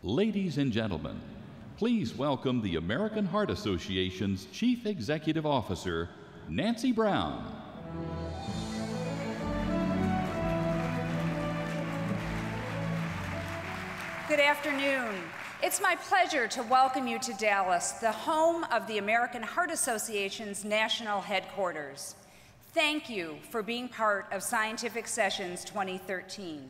Ladies and gentlemen, please welcome the American Heart Association's Chief Executive Officer, Nancy Brown. Good afternoon. It's my pleasure to welcome you to Dallas, the home of the American Heart Association's national headquarters. Thank you for being part of Scientific Sessions 2013.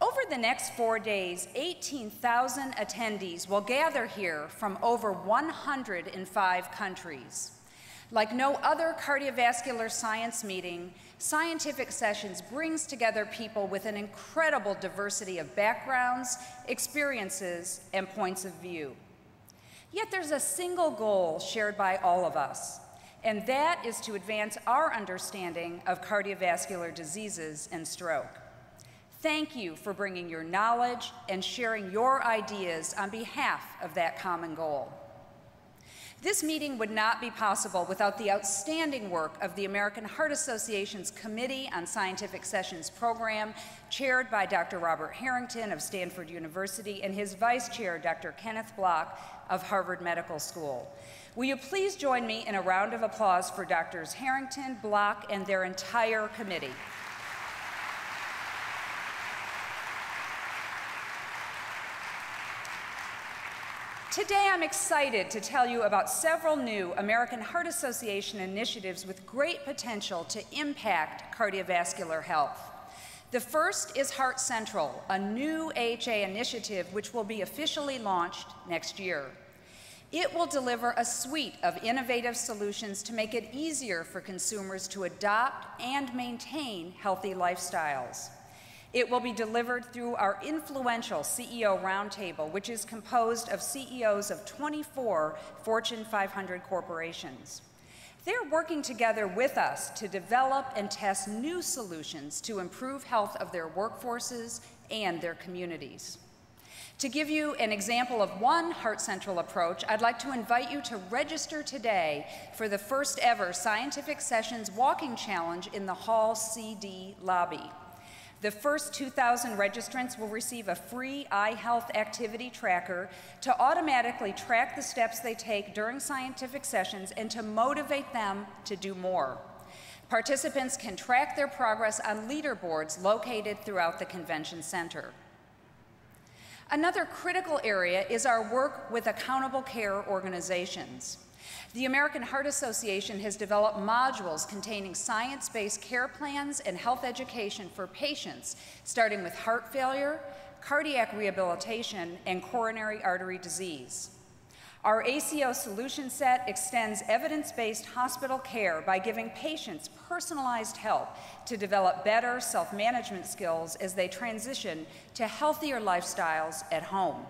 Over the next 4 days, 18,000 attendees will gather here from over 105 countries. Like no other cardiovascular science meeting, Scientific Sessions brings together people with an incredible diversity of backgrounds, experiences, and points of view. Yet there's a single goal shared by all of us, and that is to advance our understanding of cardiovascular diseases and stroke. Thank you for bringing your knowledge and sharing your ideas on behalf of that common goal. This meeting would not be possible without the outstanding work of the American Heart Association's Committee on Scientific Sessions program, chaired by Dr. Robert Harrington of Stanford University and his vice chair, Dr. Kenneth Block of Harvard Medical School. Will you please join me in a round of applause for Drs. Harrington, Block, and their entire committee. Today, I'm excited to tell you about several new American Heart Association initiatives with great potential to impact cardiovascular health. The first is Heart Central, a new AHA initiative which will be officially launched next year. It will deliver a suite of innovative solutions to make it easier for consumers to adopt and maintain healthy lifestyles. It will be delivered through our influential CEO Roundtable, which is composed of CEOs of 24 Fortune 500 corporations. They're working together with us to develop and test new solutions to improve health of their workforces and their communities. To give you an example of one Heart Central approach, I'd like to invite you to register today for the first ever Scientific Sessions Walking Challenge in the Hall CD lobby. The first 2,000 registrants will receive a free eye health activity tracker to automatically track the steps they take during scientific sessions and to motivate them to do more. Participants can track their progress on leaderboards located throughout the convention center. Another critical area is our work with accountable care organizations. The American Heart Association has developed modules containing science-based care plans and health education for patients, starting with heart failure, cardiac rehabilitation, and coronary artery disease. Our ACO solution set extends evidence-based hospital care by giving patients personalized help to develop better self-management skills as they transition to healthier lifestyles at home.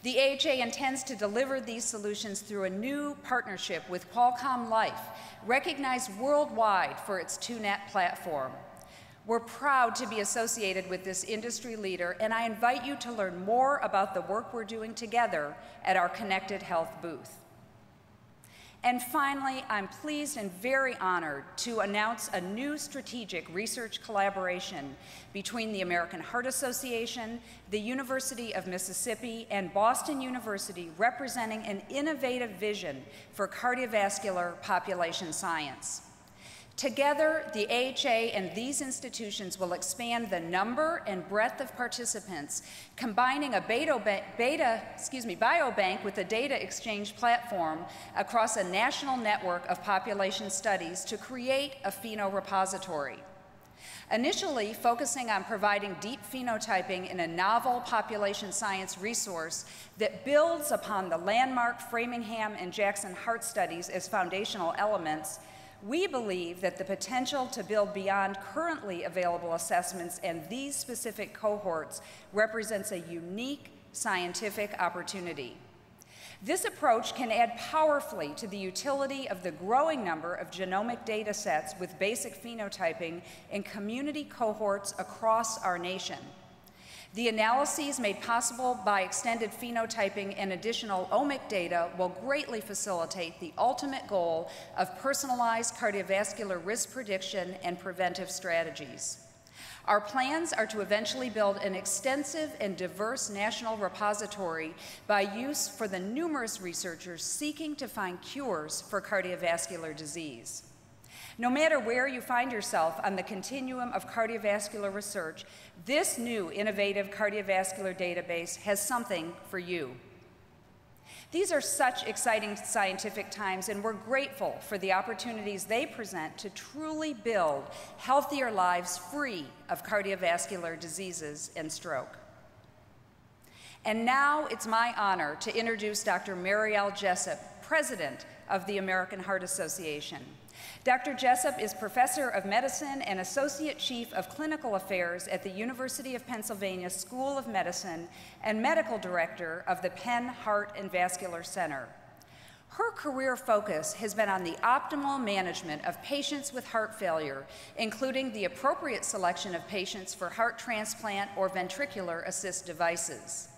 The AHA intends to deliver these solutions through a new partnership with Qualcomm Life, recognized worldwide for its TueNet platform. We're proud to be associated with this industry leader, and I invite you to learn more about the work we're doing together at our Connected Health booth. And finally, I'm pleased and very honored to announce a new strategic research collaboration between the American Heart Association, the University of Mississippi, and Boston University, representing an innovative vision for cardiovascular population science. Together, the AHA and these institutions will expand the number and breadth of participants, combining a biobank with a data exchange platform across a national network of population studies to create a phenorepository. Initially focusing on providing deep phenotyping in a novel population science resource that builds upon the landmark Framingham and Jackson Heart studies as foundational elements, we believe that the potential to build beyond currently available assessments and these specific cohorts represents a unique scientific opportunity. This approach can add powerfully to the utility of the growing number of genomic data sets with basic phenotyping in community cohorts across our nation. The analyses made possible by extended phenotyping and additional omic data will greatly facilitate the ultimate goal of personalized cardiovascular risk prediction and preventive strategies. Our plans are to eventually build an extensive and diverse national repository by use for the numerous researchers seeking to find cures for cardiovascular disease. No matter where you find yourself on the continuum of cardiovascular research, this new innovative cardiovascular database has something for you. These are such exciting scientific times, and we're grateful for the opportunities they present to truly build healthier lives free of cardiovascular diseases and stroke. And now it's my honor to introduce Dr. Marielle Jessup, President of the American Heart Association. Dr. Jessup is Professor of Medicine and Associate Chief of Clinical Affairs at the University of Pennsylvania School of Medicine and Medical Director of the Penn Heart and Vascular Center. Her career focus has been on the optimal management of patients with heart failure, including the appropriate selection of patients for heart transplant or ventricular assist devices.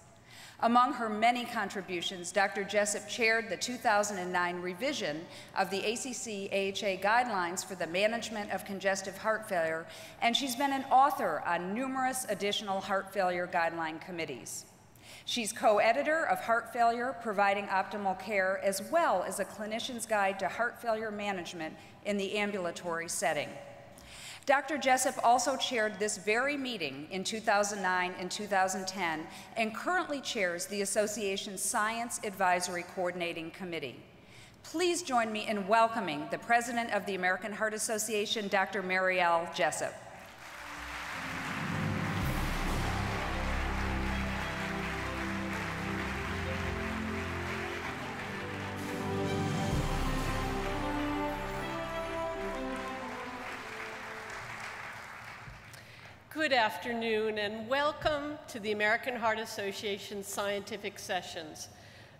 Among her many contributions, Dr. Jessup chaired the 2009 revision of the ACC-AHA guidelines for the management of congestive heart failure, and she's been an author on numerous additional heart failure guideline committees. She's co-editor of Heart Failure, Providing Optimal Care, as well as a clinician's guide to heart failure management in the ambulatory setting. Dr. Jessup also chaired this very meeting in 2009 and 2010 and currently chairs the association's Science Advisory Coordinating Committee. Please join me in welcoming the President of the American Heart Association, Dr. Marielle Jessup. Good afternoon and welcome to the American Heart Association Scientific Sessions.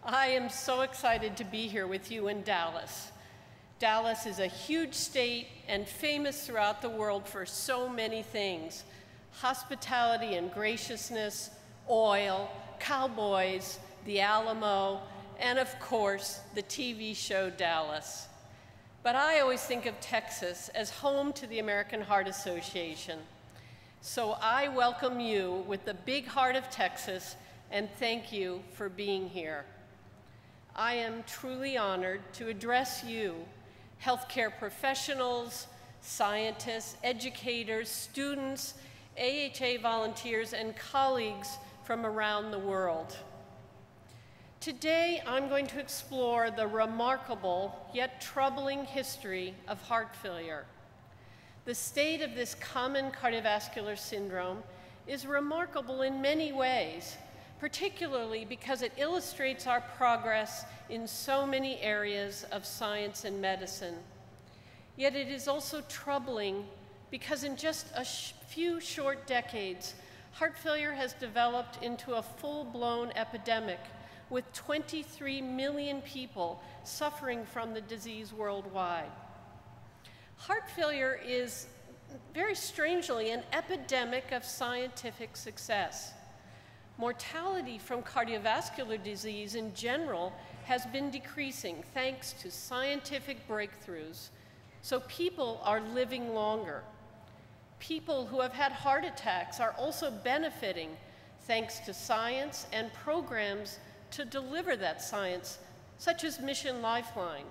I am so excited to be here with you in Dallas. Dallas is a huge state and famous throughout the world for so many things: hospitality and graciousness, oil, cowboys, the Alamo, and of course, the TV show Dallas. But I always think of Texas as home to the American Heart Association. So I welcome you with the big heart of Texas and thank you for being here. I am truly honored to address you, healthcare professionals, scientists, educators, students, AHA volunteers, and colleagues from around the world. Today, I'm going to explore the remarkable yet troubling history of heart failure. The state of this common cardiovascular syndrome is remarkable in many ways, particularly because it illustrates our progress in so many areas of science and medicine. Yet it is also troubling because in just a few short decades, heart failure has developed into a full-blown epidemic with 23 million people suffering from the disease worldwide. Heart failure is, very strangely, an epidemic of scientific success. Mortality from cardiovascular disease in general has been decreasing thanks to scientific breakthroughs, so people are living longer. People who have had heart attacks are also benefiting thanks to science and programs to deliver that science, such as Mission Lifeline.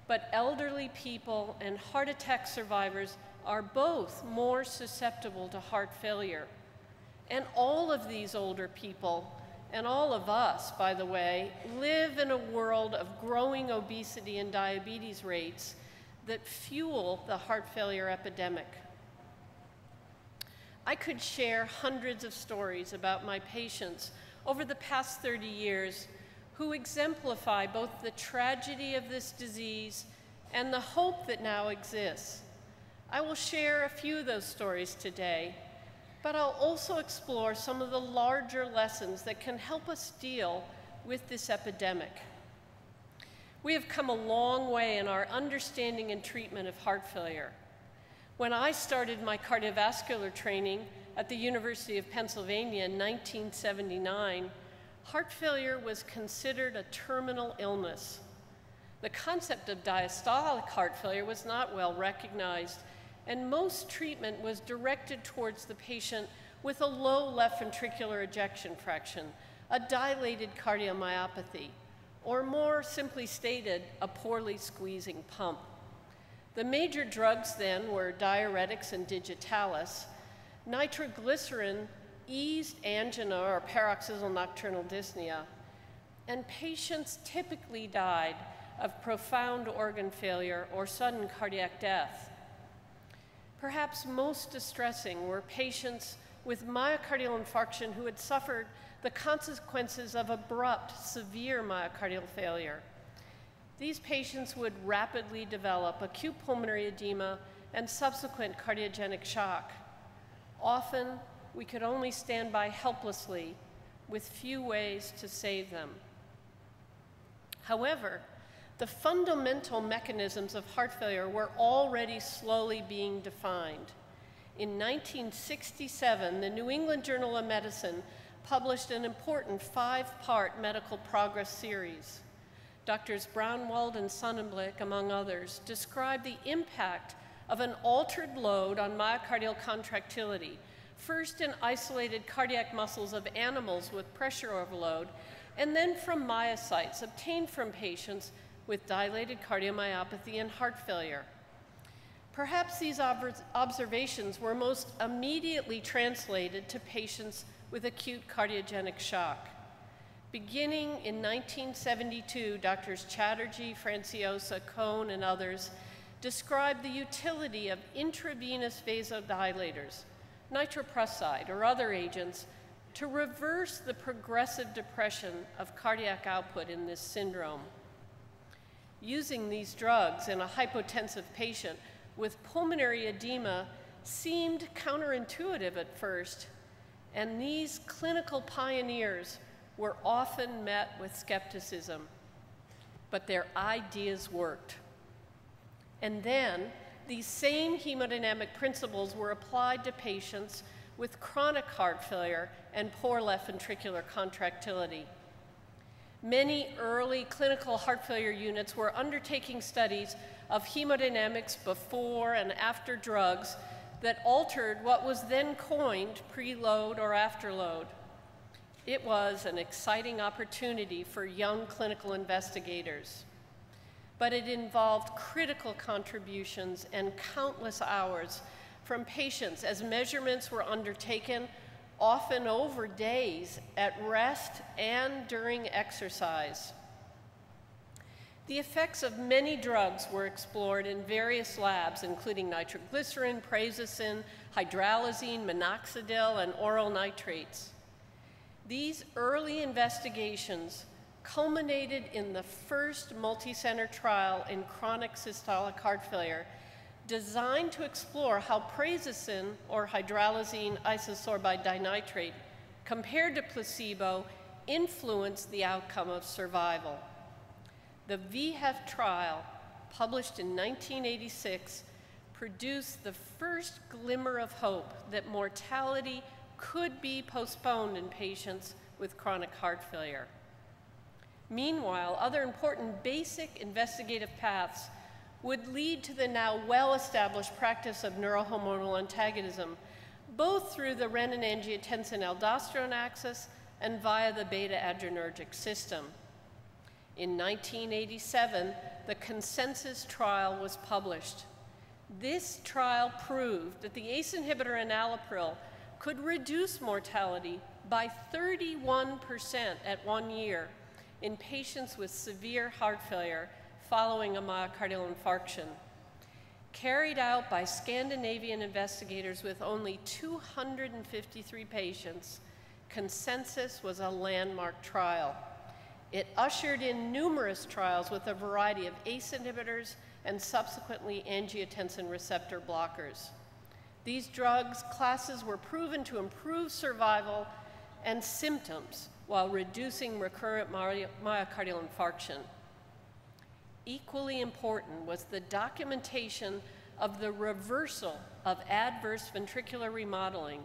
But elderly people and heart attack survivors are both more susceptible to heart failure. And all of these older people, and all of us, by the way, live in a world of growing obesity and diabetes rates that fuel the heart failure epidemic. I could share hundreds of stories about my patients over the past 30 years who exemplify both the tragedy of this disease and the hope that now exists. I will share a few of those stories today, but I'll also explore some of the larger lessons that can help us deal with this epidemic. We have come a long way in our understanding and treatment of heart failure. When I started my cardiovascular training at the University of Pennsylvania in 1979, heart failure was considered a terminal illness. The concept of diastolic heart failure was not well recognized, and most treatment was directed towards the patient with a low left ventricular ejection fraction, a dilated cardiomyopathy, or more simply stated, a poorly squeezing pump. The major drugs then were diuretics and digitalis. Nitroglycerin eased angina or paroxysmal nocturnal dyspnea, and patients typically died of profound organ failure or sudden cardiac death. Perhaps most distressing were patients with myocardial infarction who had suffered the consequences of abrupt, severe myocardial failure. These patients would rapidly develop acute pulmonary edema and subsequent cardiogenic shock. Often, we could only stand by helplessly with few ways to save them. However, the fundamental mechanisms of heart failure were already slowly being defined. In 1967, the New England Journal of Medicine published an important 5-part medical progress series. Doctors Braunwald and Sonnenblick, among others, described the impact of an altered load on myocardial contractility, first in isolated cardiac muscles of animals with pressure overload, and then from myocytes obtained from patients with dilated cardiomyopathy and heart failure. Perhaps these observations were most immediately translated to patients with acute cardiogenic shock. Beginning in 1972, Drs. Chatterjee, Franciosa, Cohn, and others described the utility of intravenous vasodilators, nitroprusside, or other agents to reverse the progressive depression of cardiac output in this syndrome. Using these drugs in a hypotensive patient with pulmonary edema seemed counterintuitive at first, and these clinical pioneers were often met with skepticism, but their ideas worked. And then, these same hemodynamic principles were applied to patients with chronic heart failure and poor left ventricular contractility. Many early clinical heart failure units were undertaking studies of hemodynamics before and after drugs that altered what was then coined preload or afterload. It was an exciting opportunity for young clinical investigators, but it involved critical contributions and countless hours from patients as measurements were undertaken, often over days, at rest and during exercise. The effects of many drugs were explored in various labs, including nitroglycerin, prazosin, hydralazine, minoxidil, and oral nitrates. These early investigations culminated in the first multi-center trial in chronic systolic heart failure, designed to explore how prazosin, or hydralazine isosorbide dinitrate, compared to placebo, influenced the outcome of survival. The VHEF trial, published in 1986, produced the first glimmer of hope that mortality could be postponed in patients with chronic heart failure. Meanwhile, other important basic investigative paths would lead to the now well-established practice of neurohormonal antagonism, both through the renin-angiotensin-aldosterone axis and via the beta-adrenergic system. In 1987, the Consensus trial was published. This trial proved that the ACE inhibitor enalapril could reduce mortality by 31% at 1 year in patients with severe heart failure following a myocardial infarction. Carried out by Scandinavian investigators with only 253 patients, Consensus was a landmark trial. It ushered in numerous trials with a variety of ACE inhibitors and subsequently angiotensin receptor blockers. These drugs classes were proven to improve survival and symptoms while reducing recurrent myocardial infarction. Equally important was the documentation of the reversal of adverse ventricular remodeling,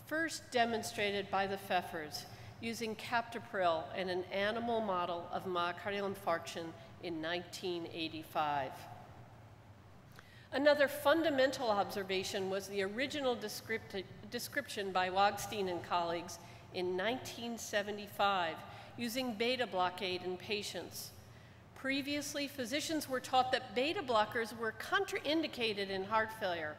first demonstrated by the Pfeffers using captopril in an animal model of myocardial infarction in 1985. Another fundamental observation was the original description by Wagstein and colleagues in 1975 using beta blockade in patients. Previously, physicians were taught that beta blockers were contraindicated in heart failure,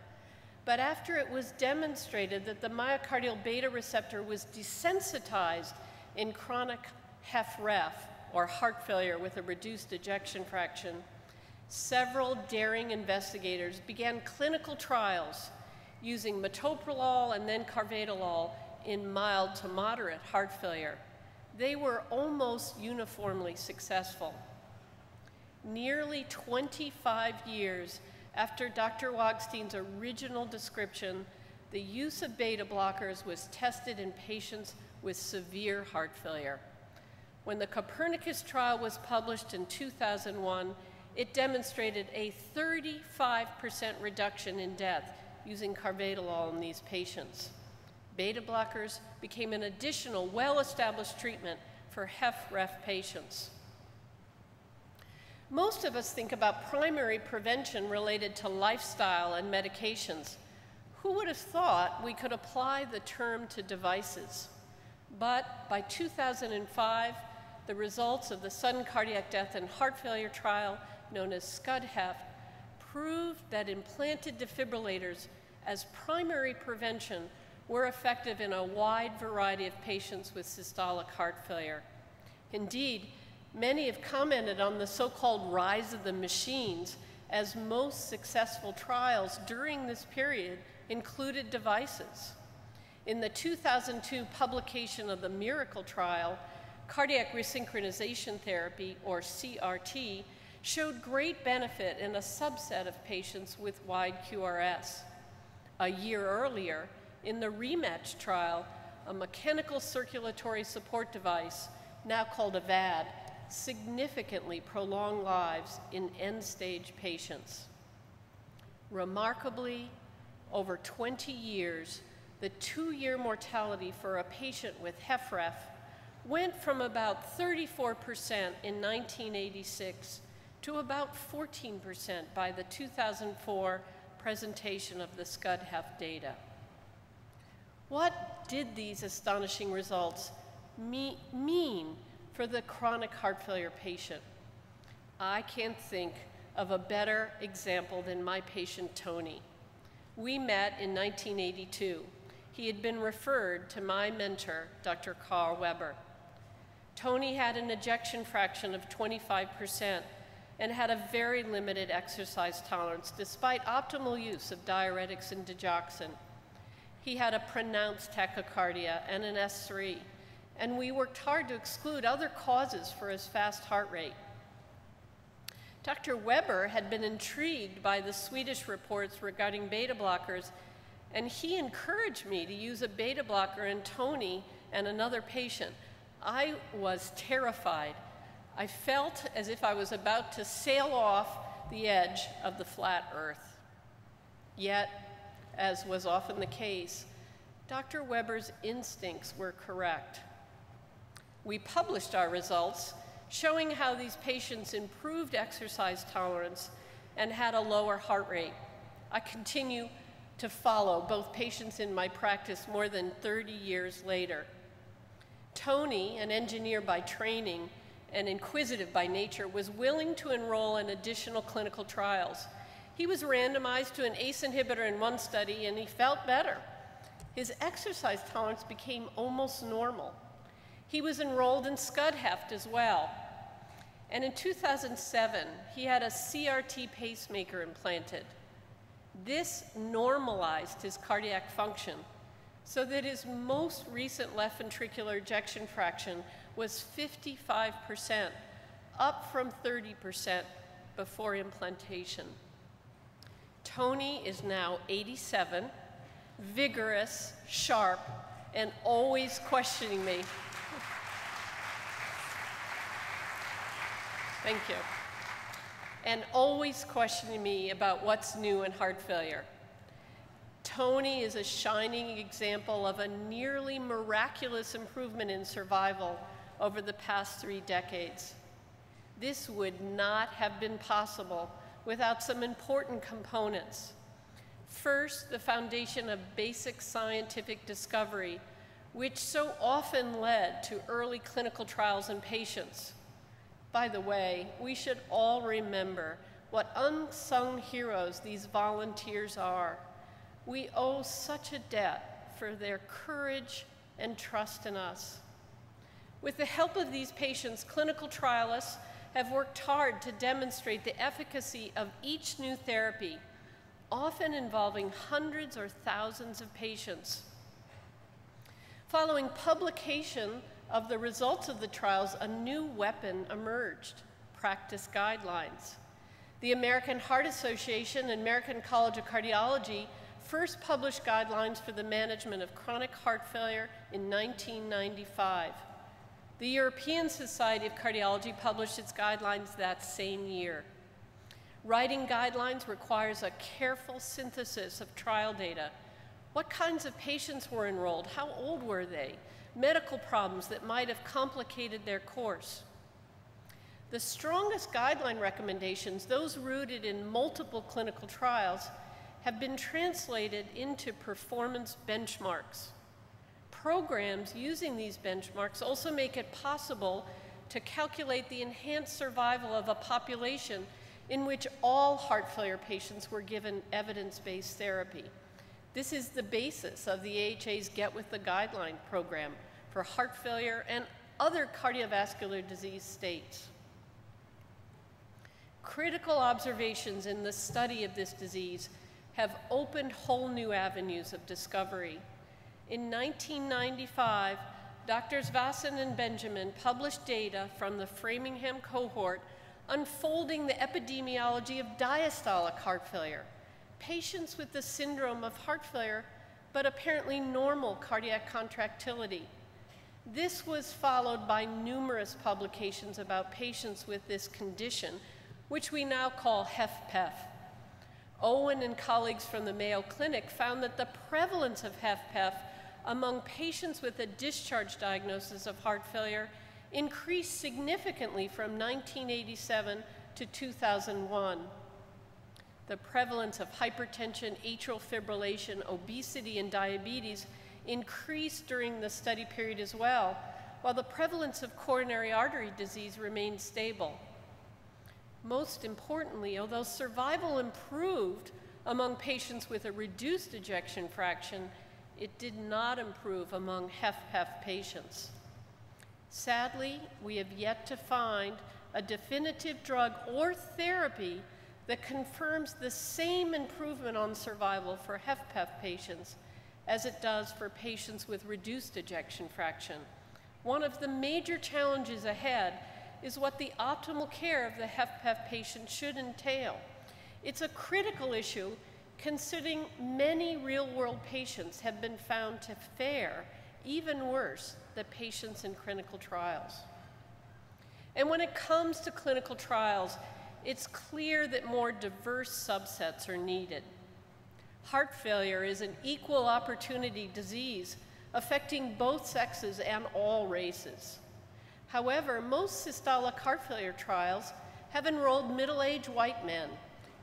but after it was demonstrated that the myocardial beta receptor was desensitized in chronic HFrEF, or heart failure with a reduced ejection fraction, several daring investigators began clinical trials using metoprolol and then carvedilol in mild to moderate heart failure. They were almost uniformly successful. Nearly 25 years after Dr. Wagstein's original description, the use of beta blockers was tested in patients with severe heart failure. When the Copernicus trial was published in 2001, it demonstrated a 35% reduction in death using carvedilol in these patients. Beta blockers became an additional well-established treatment for HFrEF patients. Most of us think about primary prevention related to lifestyle and medications. Who would have thought we could apply the term to devices? But by 2005, the results of the sudden cardiac death and heart failure trial, known as SCUD-HF, proved that implanted defibrillators as primary prevention were effective in a wide variety of patients with systolic heart failure. Indeed, many have commented on the so-called rise of the machines, as most successful trials during this period included devices. In the 2002 publication of the Miracle trial, cardiac resynchronization therapy, or CRT, showed great benefit in a subset of patients with wide QRS. A year earlier, in the REMATCH trial, a mechanical circulatory support device, now called a VAD, significantly prolonged lives in end-stage patients. Remarkably, over 20 years, the 2-year mortality for a patient with HFrEF went from about 34% in 1986 to about 14% by the 2004 presentation of the SCUD-HF data. What did these astonishing results mean for the chronic heart failure patient? I can't think of a better example than my patient, Tony. We met in 1982. He had been referred to my mentor, Dr. Carl Weber. Tony had an ejection fraction of 25% and had a very limited exercise tolerance despite optimal use of diuretics and digoxin. He had a pronounced tachycardia and an S3, and we worked hard to exclude other causes for his fast heart rate. Dr. Weber had been intrigued by the Swedish reports regarding beta blockers, and he encouraged me to use a beta blocker in Tony and another patient. I was terrified. I felt as if I was about to sail off the edge of the flat earth. Yet, as was often the case, Dr. Weber's instincts were correct. We published our results showing how these patients improved exercise tolerance and had a lower heart rate. I continue to follow both patients in my practice more than 30 years later. Tony, an engineer by training and inquisitive by nature, was willing to enroll in additional clinical trials. He was randomized to an ACE inhibitor in one study, and he felt better. His exercise tolerance became almost normal. He was enrolled in SCUD-HF as well. And in 2007, he had a CRT pacemaker implanted. This normalized his cardiac function so that his most recent left ventricular ejection fraction was 55%, up from 30% before implantation. Tony is now 87, vigorous, sharp, and always questioning me. Thank you. And always questioning me about what's new in heart failure. Tony is a shining example of a nearly miraculous improvement in survival over the past 3 decades. This would not have been possible without some important components. First, the foundation of basic scientific discovery, which so often led to early clinical trials in patients. By the way, we should all remember what unsung heroes these volunteers are. We owe such a debt for their courage and trust in us. With the help of these patients, clinical trialists have worked hard to demonstrate the efficacy of each new therapy, often involving hundreds or thousands of patients. Following publication of the results of the trials, a new weapon emerged: practice guidelines. The American Heart Association and American College of Cardiology first published guidelines for the management of chronic heart failure in 1995. The European Society of Cardiology published its guidelines that same year. Writing guidelines requires a careful synthesis of trial data. What kinds of patients were enrolled? How old were they? Medical problems that might have complicated their course. The strongest guideline recommendations, those rooted in multiple clinical trials, have been translated into performance benchmarks. Programs using these benchmarks also make it possible to calculate the enhanced survival of a population in which all heart failure patients were given evidence-based therapy. This is the basis of the AHA's Get With the Guideline program for heart failure and other cardiovascular disease states. Critical observations in the study of this disease have opened whole new avenues of discovery. In 1995, Drs. Vasson and Benjamin published data from the Framingham cohort unfolding the epidemiology of diastolic heart failure, patients with the syndrome of heart failure, but apparently normal cardiac contractility. This was followed by numerous publications about patients with this condition, which we now call HFpEF. Owen and colleagues from the Mayo Clinic found that the prevalence of HFpEF among patients with a discharge diagnosis of heart failure increased significantly from 1987 to 2001. The prevalence of hypertension, atrial fibrillation, obesity, and diabetes increased during the study period as well, while the prevalence of coronary artery disease remained stable. Most importantly, although survival improved among patients with a reduced ejection fraction, it did not improve among HFpEF patients. Sadly, we have yet to find a definitive drug or therapy that confirms the same improvement on survival for HFpEF patients as it does for patients with reduced ejection fraction. One of the major challenges ahead is what the optimal care of the HFpEF patient should entail. It's a critical issue considering many real-world patients have been found to fare even worse than patients in clinical trials. And when it comes to clinical trials, it's clear that more diverse subsets are needed. Heart failure is an equal opportunity disease affecting both sexes and all races. However, most systolic heart failure trials have enrolled middle-aged white men,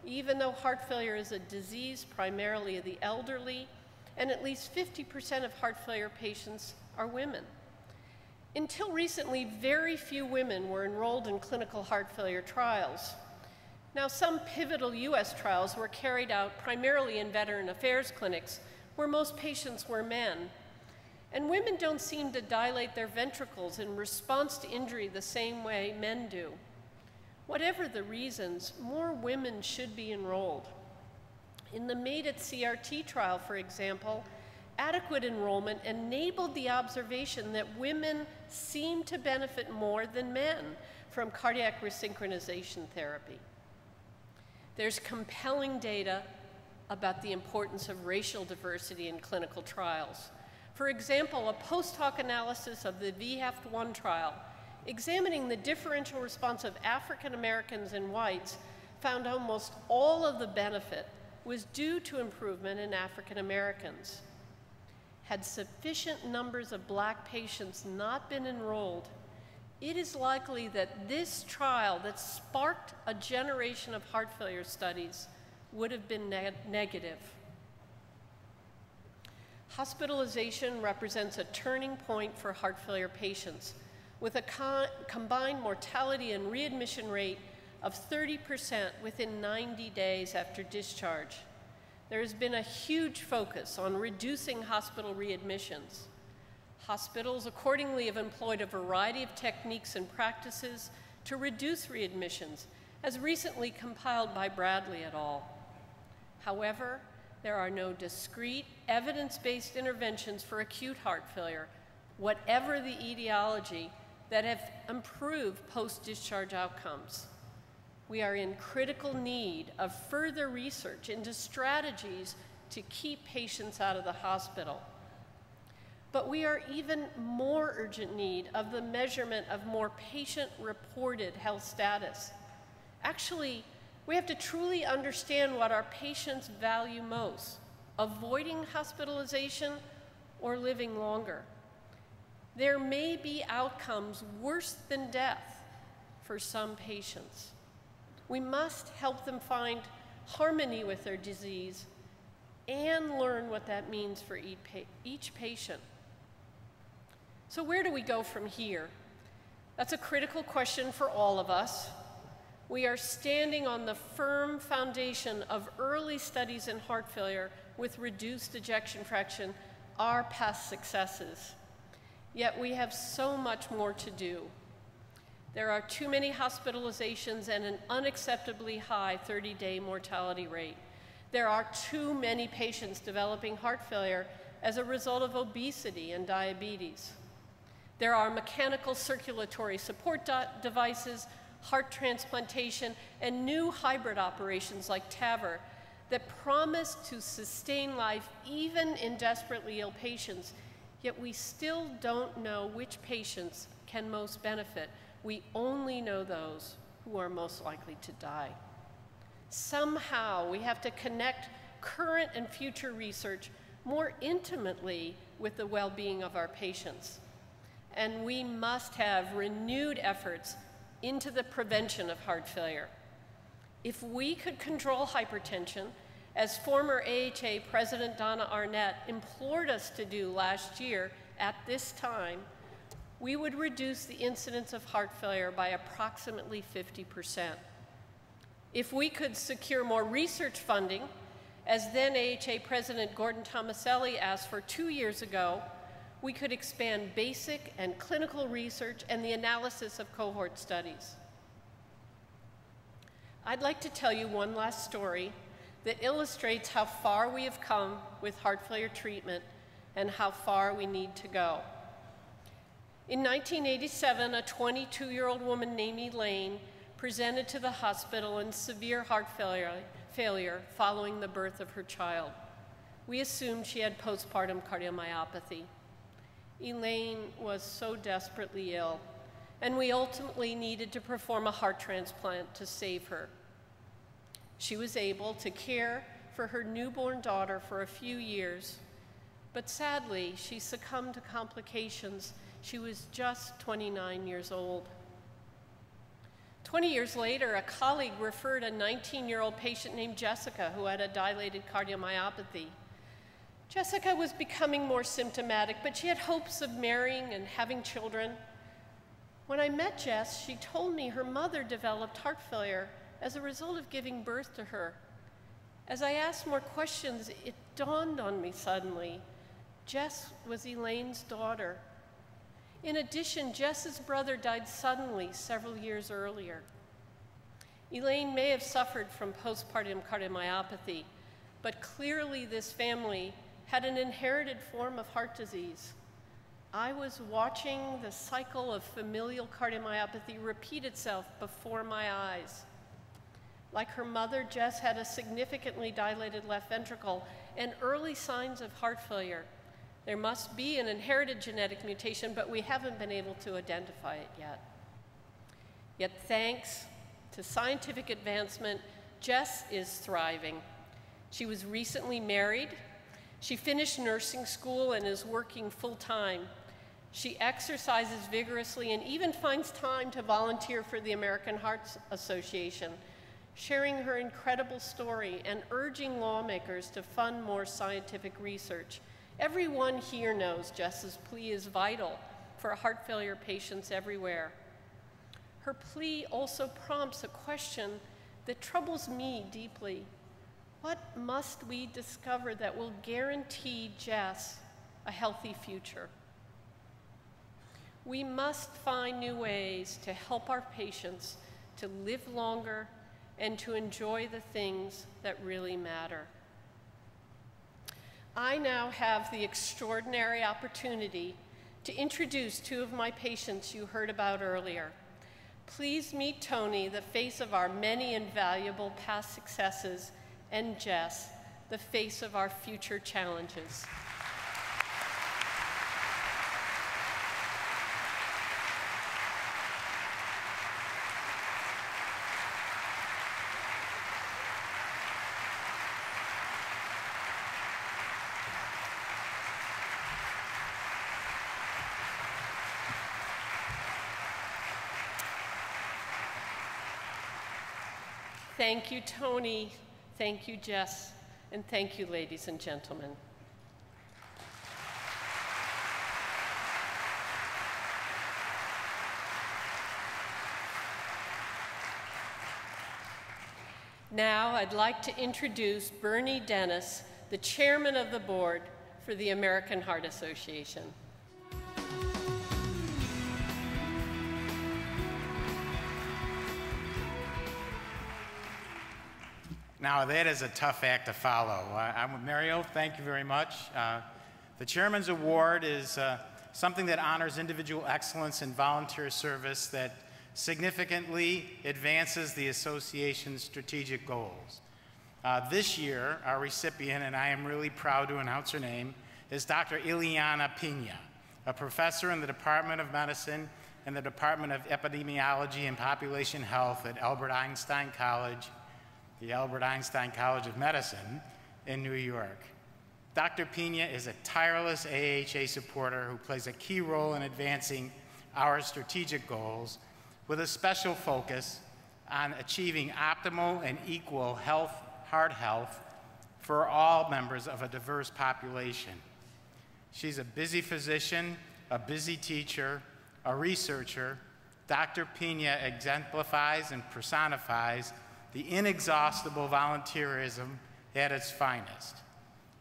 even though heart failure is a disease primarily of the elderly, and at least 50% of heart failure patients are women. Until recently, very few women were enrolled in clinical heart failure trials. Now, some pivotal US trials were carried out primarily in veteran affairs clinics, where most patients were men. And women don't seem to dilate their ventricles in response to injury the same way men do. Whatever the reasons, more women should be enrolled. In the MADE-IT CRT trial, for example, adequate enrollment enabled the observation that women seem to benefit more than men from cardiac resynchronization therapy. There's compelling data about the importance of racial diversity in clinical trials. For example, a post-hoc analysis of the VHEFT-1 trial, examining the differential response of African Americans and whites, found almost all of the benefit was due to improvement in African Americans. Had sufficient numbers of Black patients not been enrolled, it is likely that this trial that sparked a generation of heart failure studies would have been negative. Hospitalization represents a turning point for heart failure patients, with a combined mortality and readmission rate of 30% within 90 days after discharge. There has been a huge focus on reducing hospital readmissions. Hospitals accordingly have employed a variety of techniques and practices to reduce readmissions, as recently compiled by Bradley et al. However, there are no discrete, evidence-based interventions for acute heart failure, whatever the etiology, that have improved post-discharge outcomes. We are in critical need of further research into strategies to keep patients out of the hospital. But we are even more urgent need of the measurement of more patient-reported health status. Actually, we have to truly understand what our patients value most: avoiding hospitalization or living longer. There may be outcomes worse than death for some patients. We must help them find harmony with their disease and learn what that means for each patient. So where do we go from here? That's a critical question for all of us. We are standing on the firm foundation of early studies in heart failure with reduced ejection fraction, our past successes. Yet we have so much more to do. There are too many hospitalizations and an unacceptably high 30-day mortality rate. There are too many patients developing heart failure as a result of obesity and diabetes. There are mechanical circulatory support devices, heart transplantation, and new hybrid operations like TAVR that promise to sustain life even in desperately ill patients, yet we still don't know which patients can most benefit. We only know those who are most likely to die. Somehow we have to connect current and future research more intimately with the well-being of our patients. And we must have renewed efforts into the prevention of heart failure. If we could control hypertension, as former AHA President Donna Arnett implored us to do last year at this time, we would reduce the incidence of heart failure by approximately 50%. If we could secure more research funding, as then AHA President Gordon Tomaselli asked for 2 years ago, we could expand basic and clinical research and the analysis of cohort studies. I'd like to tell you one last story that illustrates how far we have come with heart failure treatment and how far we need to go. In 1987, a 22-year-old woman named Elaine presented to the hospital in severe heart failure following the birth of her child. We assumed she had postpartum cardiomyopathy. Elaine was so desperately ill, and we ultimately needed to perform a heart transplant to save her. She was able to care for her newborn daughter for a few years, but sadly, she succumbed to complications. She was just 29 years old. 20 years later, a colleague referred a 19-year-old patient named Jessica who had a dilated cardiomyopathy. Jessica was becoming more symptomatic, but she had hopes of marrying and having children. When I met Jess, she told me her mother developed heart failure as a result of giving birth to her. As I asked more questions, it dawned on me suddenly. Jess was Elaine's daughter. In addition, Jess's brother died suddenly several years earlier. Elaine may have suffered from postpartum cardiomyopathy, but clearly this family had an inherited form of heart disease. I was watching the cycle of familial cardiomyopathy repeat itself before my eyes. Like her mother, Jess had a significantly dilated left ventricle and early signs of heart failure. There must be an inherited genetic mutation, but we haven't been able to identify it yet. Yet thanks to scientific advancement, Jess is thriving. She was recently married. She finished nursing school and is working full-time. She exercises vigorously and even finds time to volunteer for the American Heart Association, sharing her incredible story and urging lawmakers to fund more scientific research. Everyone here knows Jess's plea is vital for heart failure patients everywhere. Her plea also prompts a question that troubles me deeply. What must we discover that will guarantee Jess a healthy future? We must find new ways to help our patients to live longer and to enjoy the things that really matter. I now have the extraordinary opportunity to introduce two of my patients you heard about earlier. Please meet Tony, the face of our many invaluable past successes, and Jess, the face of our future challenges. Thank you, Tony. Thank you, Jess. And thank you, ladies and gentlemen. Now, I'd like to introduce Bernie Dennis, the chairman of the board for the American Heart Association. Now, that is a tough act to follow. I'm Mario, thank you very much. The Chairman's Award is something that honors individual excellence in volunteer service that significantly advances the association's strategic goals. This year, our recipient, and I am really proud to announce her name, is Dr. Ileana Pina, a professor in the Department of Medicine and the Department of Epidemiology and Population Health at Albert Einstein College, the Albert Einstein College of Medicine in New York. Dr. Pina is a tireless AHA supporter who plays a key role in advancing our strategic goals with a special focus on achieving optimal and equal heart health for all members of a diverse population. She's a busy physician, a busy teacher, a researcher. Dr. Pina exemplifies and personifies the inexhaustible volunteerism at its finest.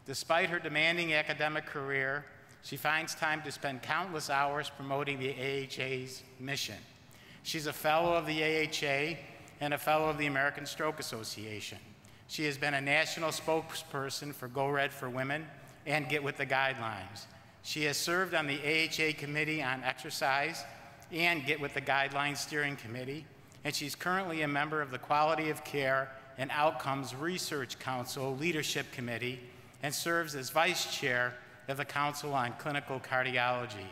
Despite her demanding academic career, she finds time to spend countless hours promoting the AHA's mission. She's a fellow of the AHA and a fellow of the American Stroke Association. She has been a national spokesperson for Go Red for Women and Get With the Guidelines. She has served on the AHA Committee on Exercise and Get With the Guidelines Steering Committee, and she's currently a member of the Quality of Care and Outcomes Research Council Leadership Committee and serves as vice chair of the Council on Clinical Cardiology.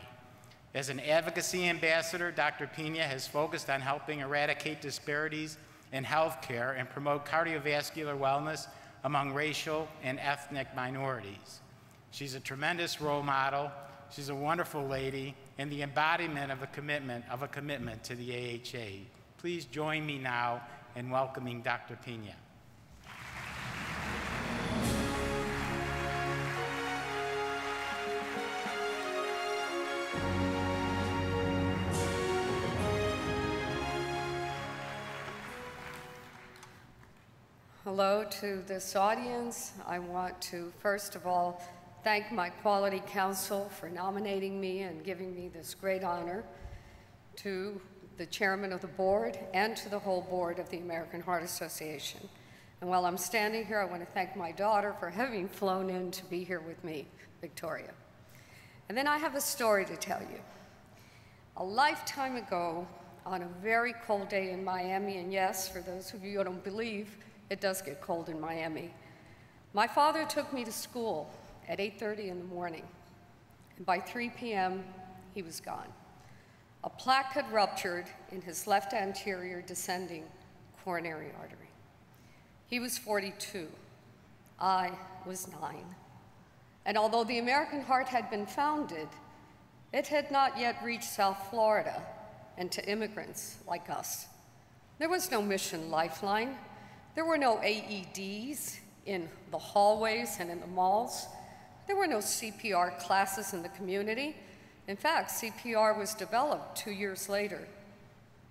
As an advocacy ambassador, Dr. Pina has focused on helping eradicate disparities in healthcare and promote cardiovascular wellness among racial and ethnic minorities. She's a tremendous role model, she's a wonderful lady, and the embodiment of a commitment to the AHA. Please join me now in welcoming Dr. Pina. Hello to this audience. I want to, first of all, thank my Quality Council for nominating me and giving me this great honor, to the chairman of the board, and to the whole board of the American Heart Association. And while I'm standing here, I want to thank my daughter for having flown in to be here with me, Victoria. And then I have a story to tell you. A lifetime ago, on a very cold day in Miami, and yes, for those of you who don't believe, it does get cold in Miami, my father took me to school at 8:30 in the morning, and by 3 p.m., he was gone. A plaque had ruptured in his left anterior descending coronary artery. He was 42. I was 9. And although the American Heart had been founded, It had not yet reached South Florida and to immigrants like us. There was no Mission Lifeline. There were no AEDs in the hallways and in the malls. There were no CPR classes in the community. In fact, CPR was developed 2 years later.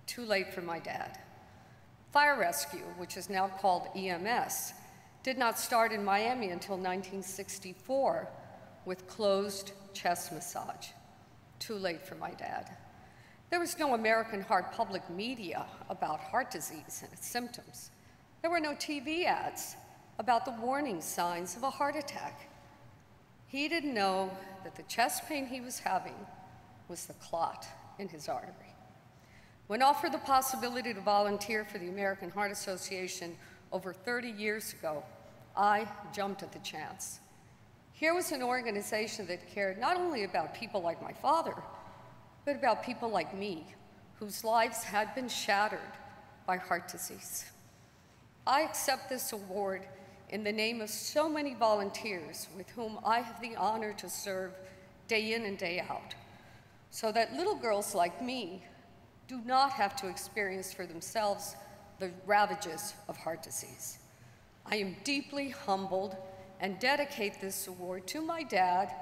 Too late for my dad. Fire rescue, which is now called EMS, did not start in Miami until 1964 with closed chest massage. Too late for my dad. There was no American Heart public media about heart disease and its symptoms. There were no TV ads about the warning signs of a heart attack. He didn't know that the chest pain he was having was the clot in his artery. When offered the possibility to volunteer for the American Heart Association over 30 years ago, I jumped at the chance. Here was an organization that cared not only about people like my father, but about people like me, whose lives had been shattered by heart disease. I accept this award in the name of so many volunteers with whom I have the honor to serve day in and day out, so that little girls like me do not have to experience for themselves the ravages of heart disease. I am deeply humbled and dedicate this award to my dad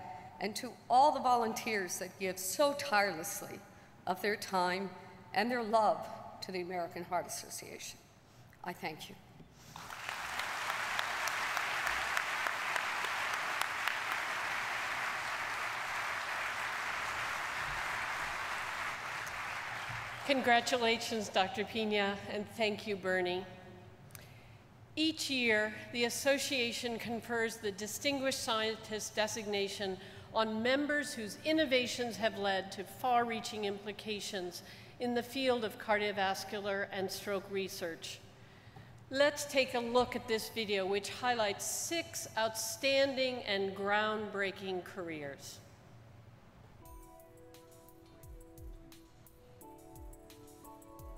and to all the volunteers that give so tirelessly of their time and their love to the American Heart Association. I thank you. Congratulations, Dr. Pina, and thank you, Bernie. Each year, the association confers the Distinguished Scientist designation on members whose innovations have led to far-reaching implications in the field of cardiovascular and stroke research. Let's take a look at this video, which highlights 6 outstanding and groundbreaking careers.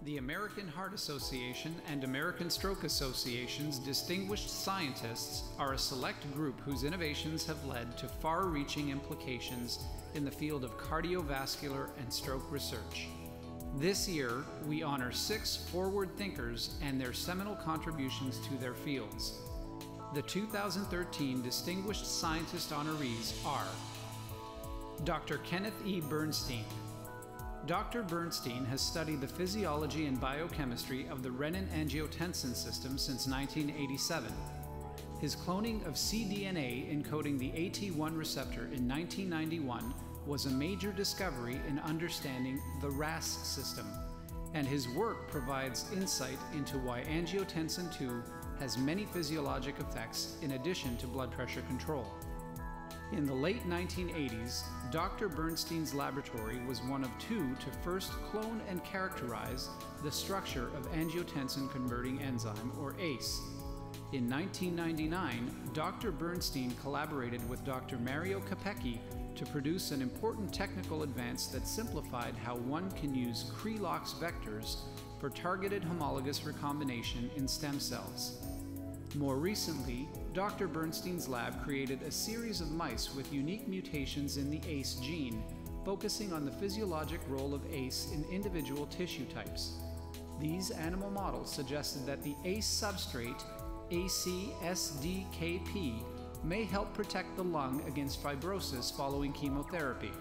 The American Heart Association and American Stroke Association's Distinguished Scientists are a select group whose innovations have led to far-reaching implications in the field of cardiovascular and stroke research. This year, we honor 6 forward thinkers and their seminal contributions to their fields. The 2013 Distinguished Scientist honorees are Dr. Kenneth E. Bernstein. Dr. Bernstein has studied the physiology and biochemistry of the renin-angiotensin system since 1987. His cloning of cDNA encoding the AT1 receptor in 1991 was a major discovery in understanding the RAS system, and his work provides insight into why angiotensin II has many physiologic effects in addition to blood pressure control. In the late 1980s, Dr. Bernstein's laboratory was one of 2 to first clone and characterize the structure of angiotensin-converting enzyme, or ACE. In 1999, Dr. Bernstein collaborated with Dr. Mario Capecchi to produce an important technical advance that simplified how one can use Cre-Lox vectors for targeted homologous recombination in stem cells. More recently, Dr. Bernstein's lab created a series of mice with unique mutations in the ACE gene, focusing on the physiologic role of ACE in individual tissue types. These animal models suggested that the ACE substrate, ACSDKP, may help protect the lung against fibrosis following chemotherapy.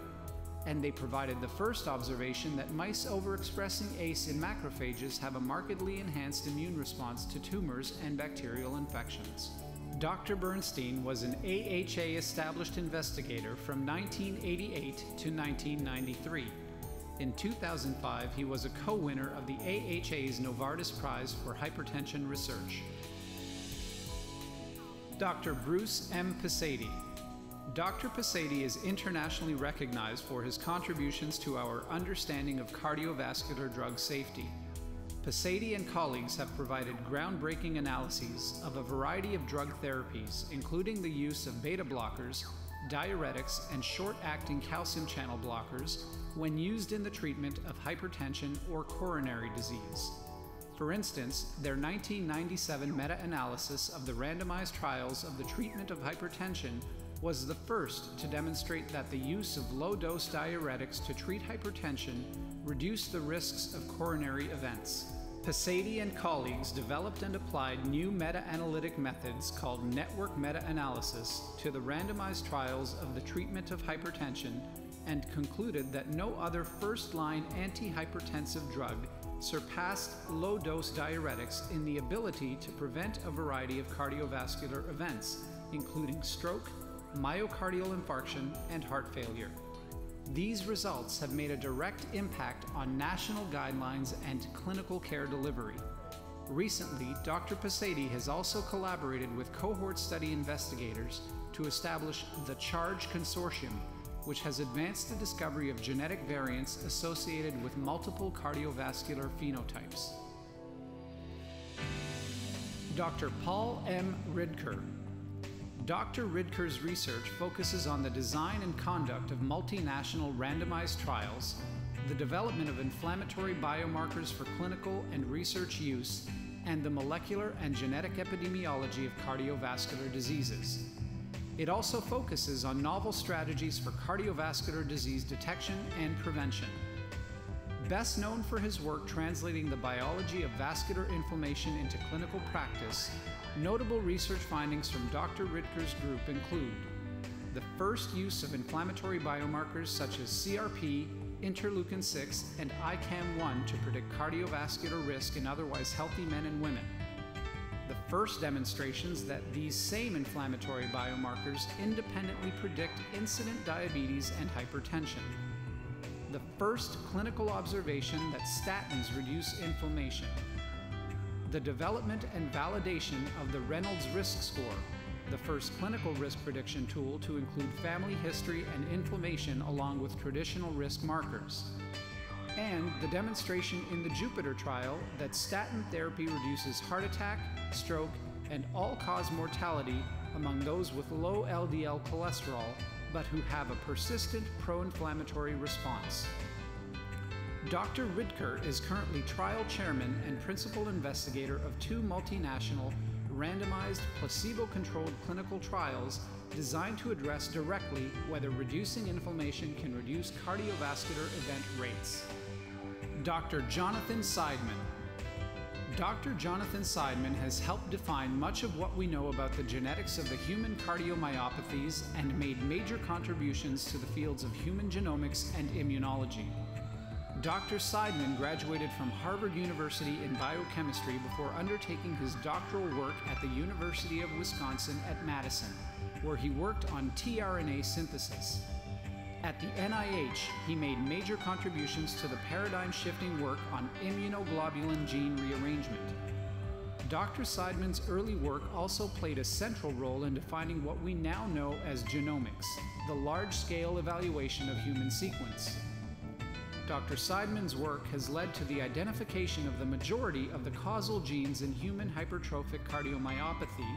And they provided the first observation that mice overexpressing ACE in macrophages have a markedly enhanced immune response to tumors and bacterial infections. Dr. Bernstein was an AHA established investigator from 1988 to 1993. In 2005, he was a co-winner of the AHA's Novartis Prize for Hypertension Research. Dr. Bruce M. Pasady. Dr. Pasady is internationally recognized for his contributions to our understanding of cardiovascular drug safety. Pasady and colleagues have provided groundbreaking analyses of a variety of drug therapies, including the use of beta blockers, diuretics, and short-acting calcium channel blockers when used in the treatment of hypertension or coronary disease. For instance, their 1997 meta-analysis of the randomized trials of the treatment of hypertension was the first to demonstrate that the use of low-dose diuretics to treat hypertension reduced the risks of coronary events. Pasady and colleagues developed and applied new meta-analytic methods called network meta-analysis to the randomized trials of the treatment of hypertension and concluded that no other first-line antihypertensive drug surpassed low-dose diuretics in the ability to prevent a variety of cardiovascular events, including stroke, myocardial infarction, and heart failure. These results have made a direct impact on national guidelines and clinical care delivery. Recently, Dr. Pasady has also collaborated with cohort study investigators to establish the CHARGE Consortium, which has advanced the discovery of genetic variants associated with multiple cardiovascular phenotypes. Dr. Paul M. Ridker. Dr. Ridker's research focuses on the design and conduct of multinational randomized trials, the development of inflammatory biomarkers for clinical and research use, and the molecular and genetic epidemiology of cardiovascular diseases. It also focuses on novel strategies for cardiovascular disease detection and prevention. Best known for his work translating the biology of vascular inflammation into clinical practice, notable research findings from Dr. Ridker's group include the first use of inflammatory biomarkers such as CRP, interleukin-6, and ICAM-1 to predict cardiovascular risk in otherwise healthy men and women. The first demonstrations that these same inflammatory biomarkers independently predict incident diabetes and hypertension. The first clinical observation that statins reduce inflammation. The development and validation of the Reynolds Risk Score, the first clinical risk prediction tool to include family history and inflammation along with traditional risk markers. And the demonstration in the Jupiter trial that statin therapy reduces heart attack, stroke, and all-cause mortality among those with low LDL cholesterol, but who have a persistent pro-inflammatory response. Dr. Ridker is currently trial chairman and principal investigator of two multinational, randomized, placebo-controlled clinical trials designed to address directly whether reducing inflammation can reduce cardiovascular event rates. Dr. Jonathan Seidman. Dr. Jonathan Seidman has helped define much of what we know about the genetics of the human cardiomyopathies and made major contributions to the fields of human genomics and immunology. Dr. Seidman graduated from Harvard University in biochemistry before undertaking his doctoral work at the University of Wisconsin at Madison, where he worked on tRNA synthesis. At the NIH, he made major contributions to the paradigm-shifting work on immunoglobulin gene rearrangement. Dr. Seidman's early work also played a central role in defining what we now know as genomics, the large-scale evaluation of human sequence. Dr. Seidman's work has led to the identification of the majority of the causal genes in human hypertrophic cardiomyopathy,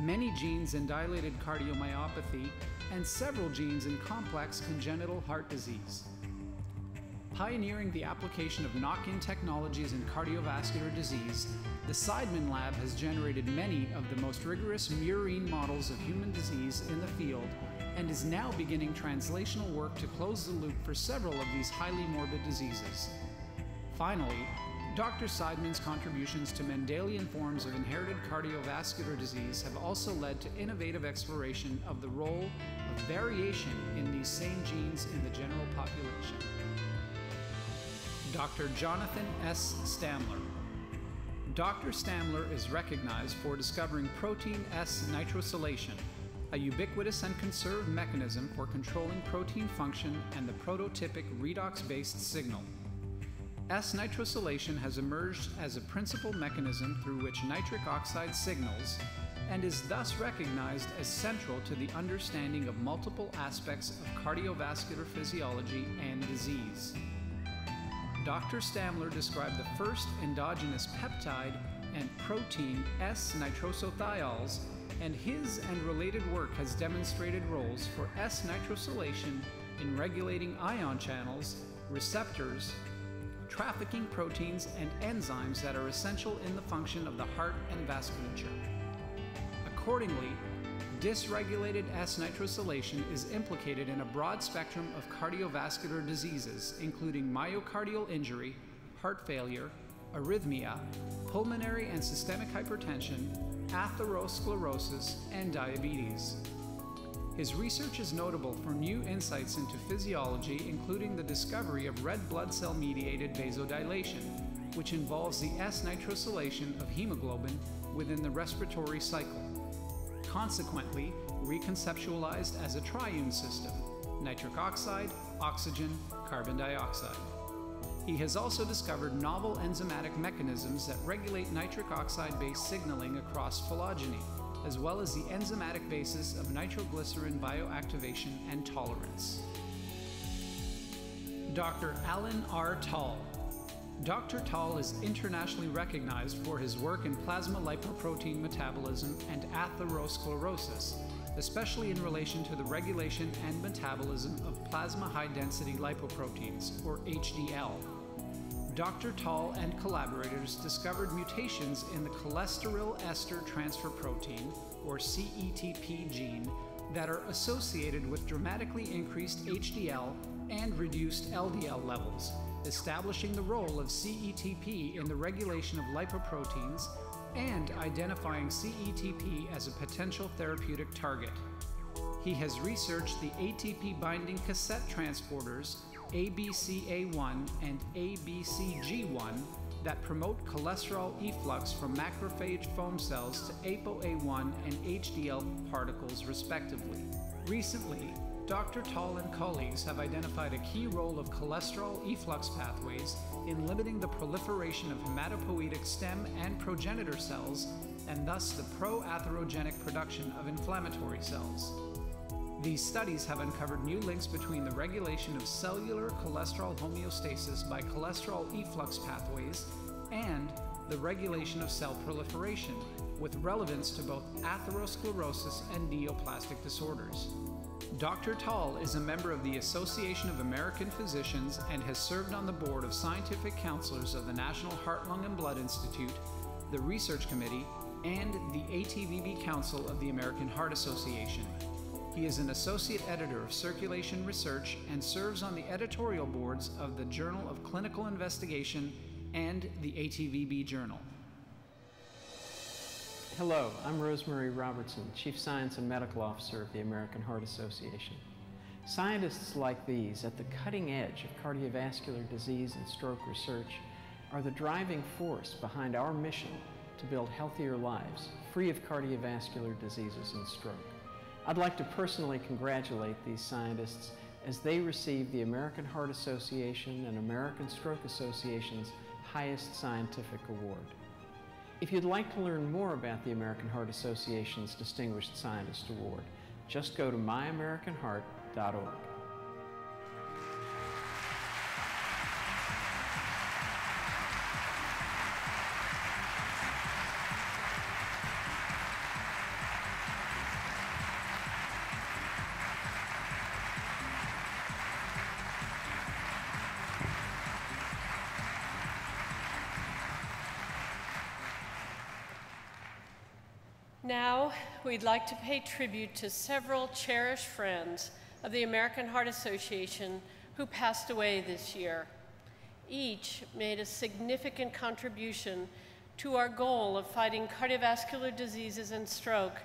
many genes in dilated cardiomyopathy, and several genes in complex congenital heart disease. Pioneering the application of knock-in technologies in cardiovascular disease, the Seidman Lab has generated many of the most rigorous murine models of human disease in the field and is now beginning translational work to close the loop for several of these highly morbid diseases. Finally, Dr. Seidman's contributions to Mendelian forms of inherited cardiovascular disease have also led to innovative exploration of the role of variation in these same genes in the general population. Dr. Jonathan S. Stamler. Dr. Stamler is recognized for discovering protein S nitrosylation, a ubiquitous and conserved mechanism for controlling protein function and the prototypic redox-based signal. S-nitrosylation has emerged as a principal mechanism through which nitric oxide signals and is thus recognized as central to the understanding of multiple aspects of cardiovascular physiology and disease. Dr. Stamler described the first endogenous peptide and protein S-nitrosothiols, and his and related work has demonstrated roles for S-nitrosylation in regulating ion channels, receptors, trafficking proteins, and enzymes that are essential in the function of the heart and vasculature. Accordingly, Dysregulated S-nitrosylation is implicated in a broad spectrum of cardiovascular diseases, including myocardial injury, heart failure, arrhythmia, pulmonary and systemic hypertension, atherosclerosis, and diabetes. His research is notable for new insights into physiology, including the discovery of red blood cell-mediated vasodilation, which involves the S-nitrosylation of hemoglobin within the respiratory cycle, consequently reconceptualized as a triune system: nitric oxide, oxygen, carbon dioxide. He has also discovered novel enzymatic mechanisms that regulate nitric oxide-based signaling across phylogeny, as well as the enzymatic basis of nitroglycerin bioactivation and tolerance. Dr. Alan R. Tall. Dr. Tall is internationally recognized for his work in plasma lipoprotein metabolism and atherosclerosis, especially in relation to the regulation and metabolism of plasma high-density lipoproteins, or HDL. Dr. Tall and collaborators discovered mutations in the cholesterol ester transfer protein, or CETP gene, that are associated with dramatically increased HDL and reduced LDL levels, establishing the role of CETP in the regulation of lipoproteins and identifying CETP as a potential therapeutic target. He has researched the ATP-binding cassette transporters ABCA1 and ABCG1 that promote cholesterol efflux from macrophage foam cells to ApoA1 and HDL particles respectively. Recently, Dr. Tall and colleagues have identified a key role of cholesterol efflux pathways in limiting the proliferation of hematopoietic stem and progenitor cells, and thus the pro-atherogenic production of inflammatory cells. These studies have uncovered new links between the regulation of cellular cholesterol homeostasis by cholesterol efflux pathways and the regulation of cell proliferation, with relevance to both atherosclerosis and neoplastic disorders. Dr. Tall is a member of the Association of American Physicians and has served on the board of scientific counselors of the National Heart, Lung, and Blood Institute, the Research Committee, and the ATVB Council of the American Heart Association. He is an associate editor of Circulation Research and serves on the editorial boards of the Journal of Clinical Investigation and the ATVB Journal. Hello, I'm Rosemary Robertson, Chief Science and Medical Officer of the American Heart Association. Scientists like these at the cutting edge of cardiovascular disease and stroke research are the driving force behind our mission to build healthier lives, free of cardiovascular diseases and stroke. I'd like to personally congratulate these scientists as they receive the American Heart Association and American Stroke Association's highest scientific award. If you'd like to learn more about the American Heart Association's Distinguished Scientist Award, just go to myamericanheart.org. Now, we'd like to pay tribute to several cherished friends of the American Heart Association who passed away this year. Each made a significant contribution to our goal of fighting cardiovascular diseases and stroke,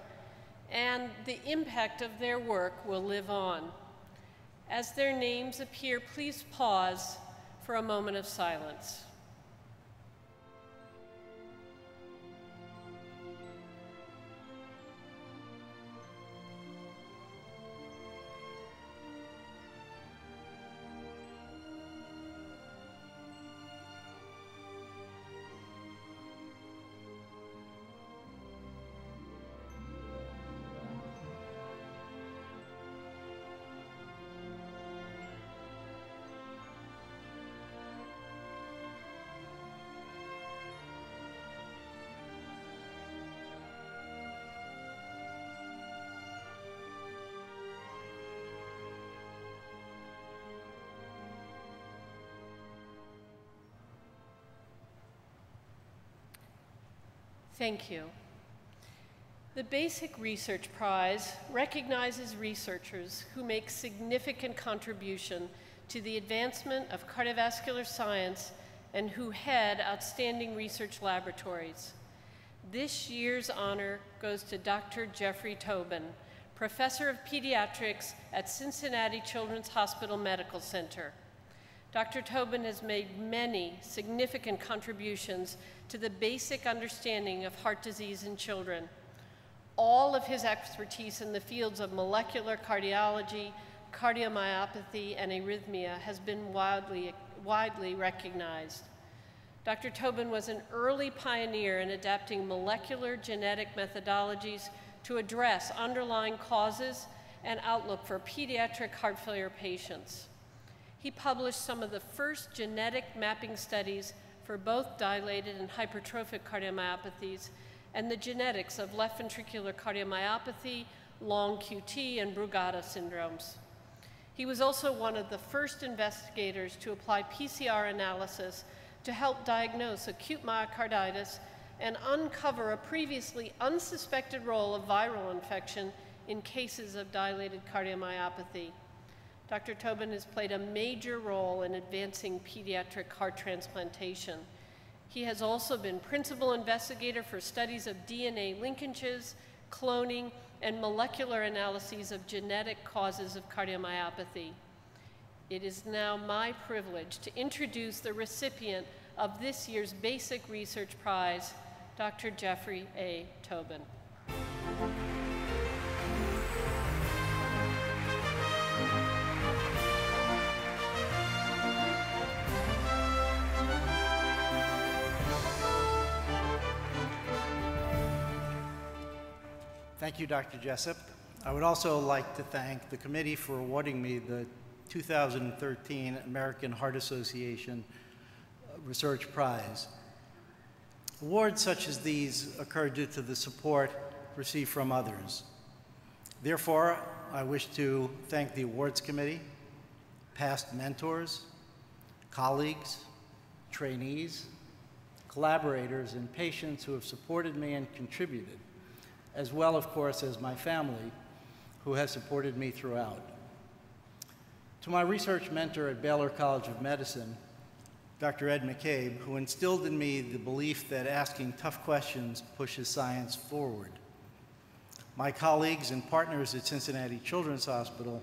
and the impact of their work will live on. As their names appear, please pause for a moment of silence. Thank you. The Basic Research Prize recognizes researchers who make significant contribution to the advancement of cardiovascular science and who head outstanding research laboratories. This year's honor goes to Dr. Jeffrey Tobin, Professor of Pediatrics at Cincinnati Children's Hospital Medical Center. Dr. Tobin has made many significant contributions to the basic understanding of heart disease in children. All of his expertise in the fields of molecular cardiology, cardiomyopathy, and arrhythmia has been widely recognized. Dr. Tobin was an early pioneer in adapting molecular genetic methodologies to address underlying causes and outlook for pediatric heart failure patients. He published some of the first genetic mapping studies for both dilated and hypertrophic cardiomyopathies and the genetics of left ventricular cardiomyopathy, long QT, and Brugada syndromes. He was also one of the first investigators to apply PCR analysis to help diagnose acute myocarditis and uncover a previously unsuspected role of viral infection in cases of dilated cardiomyopathy. Dr. Tobin has played a major role in advancing pediatric heart transplantation. He has also been principal investigator for studies of DNA linkages, cloning, and molecular analyses of genetic causes of cardiomyopathy. It is now my privilege to introduce the recipient of this year's Basic Research Prize, Dr. Jeffrey A. Tobin. Thank you, Dr. Jessup. I would also like to thank the committee for awarding me the 2013 American Heart Association Research Prize. Awards such as these occur due to the support received from others. Therefore, I wish to thank the awards committee, past mentors, colleagues, trainees, collaborators, and patients who have supported me and contributed, as well, of course, as my family, who has supported me throughout. To my research mentor at Baylor College of Medicine, Dr. Ed McCabe, who instilled in me the belief that asking tough questions pushes science forward. My colleagues and partners at Cincinnati Children's Hospital,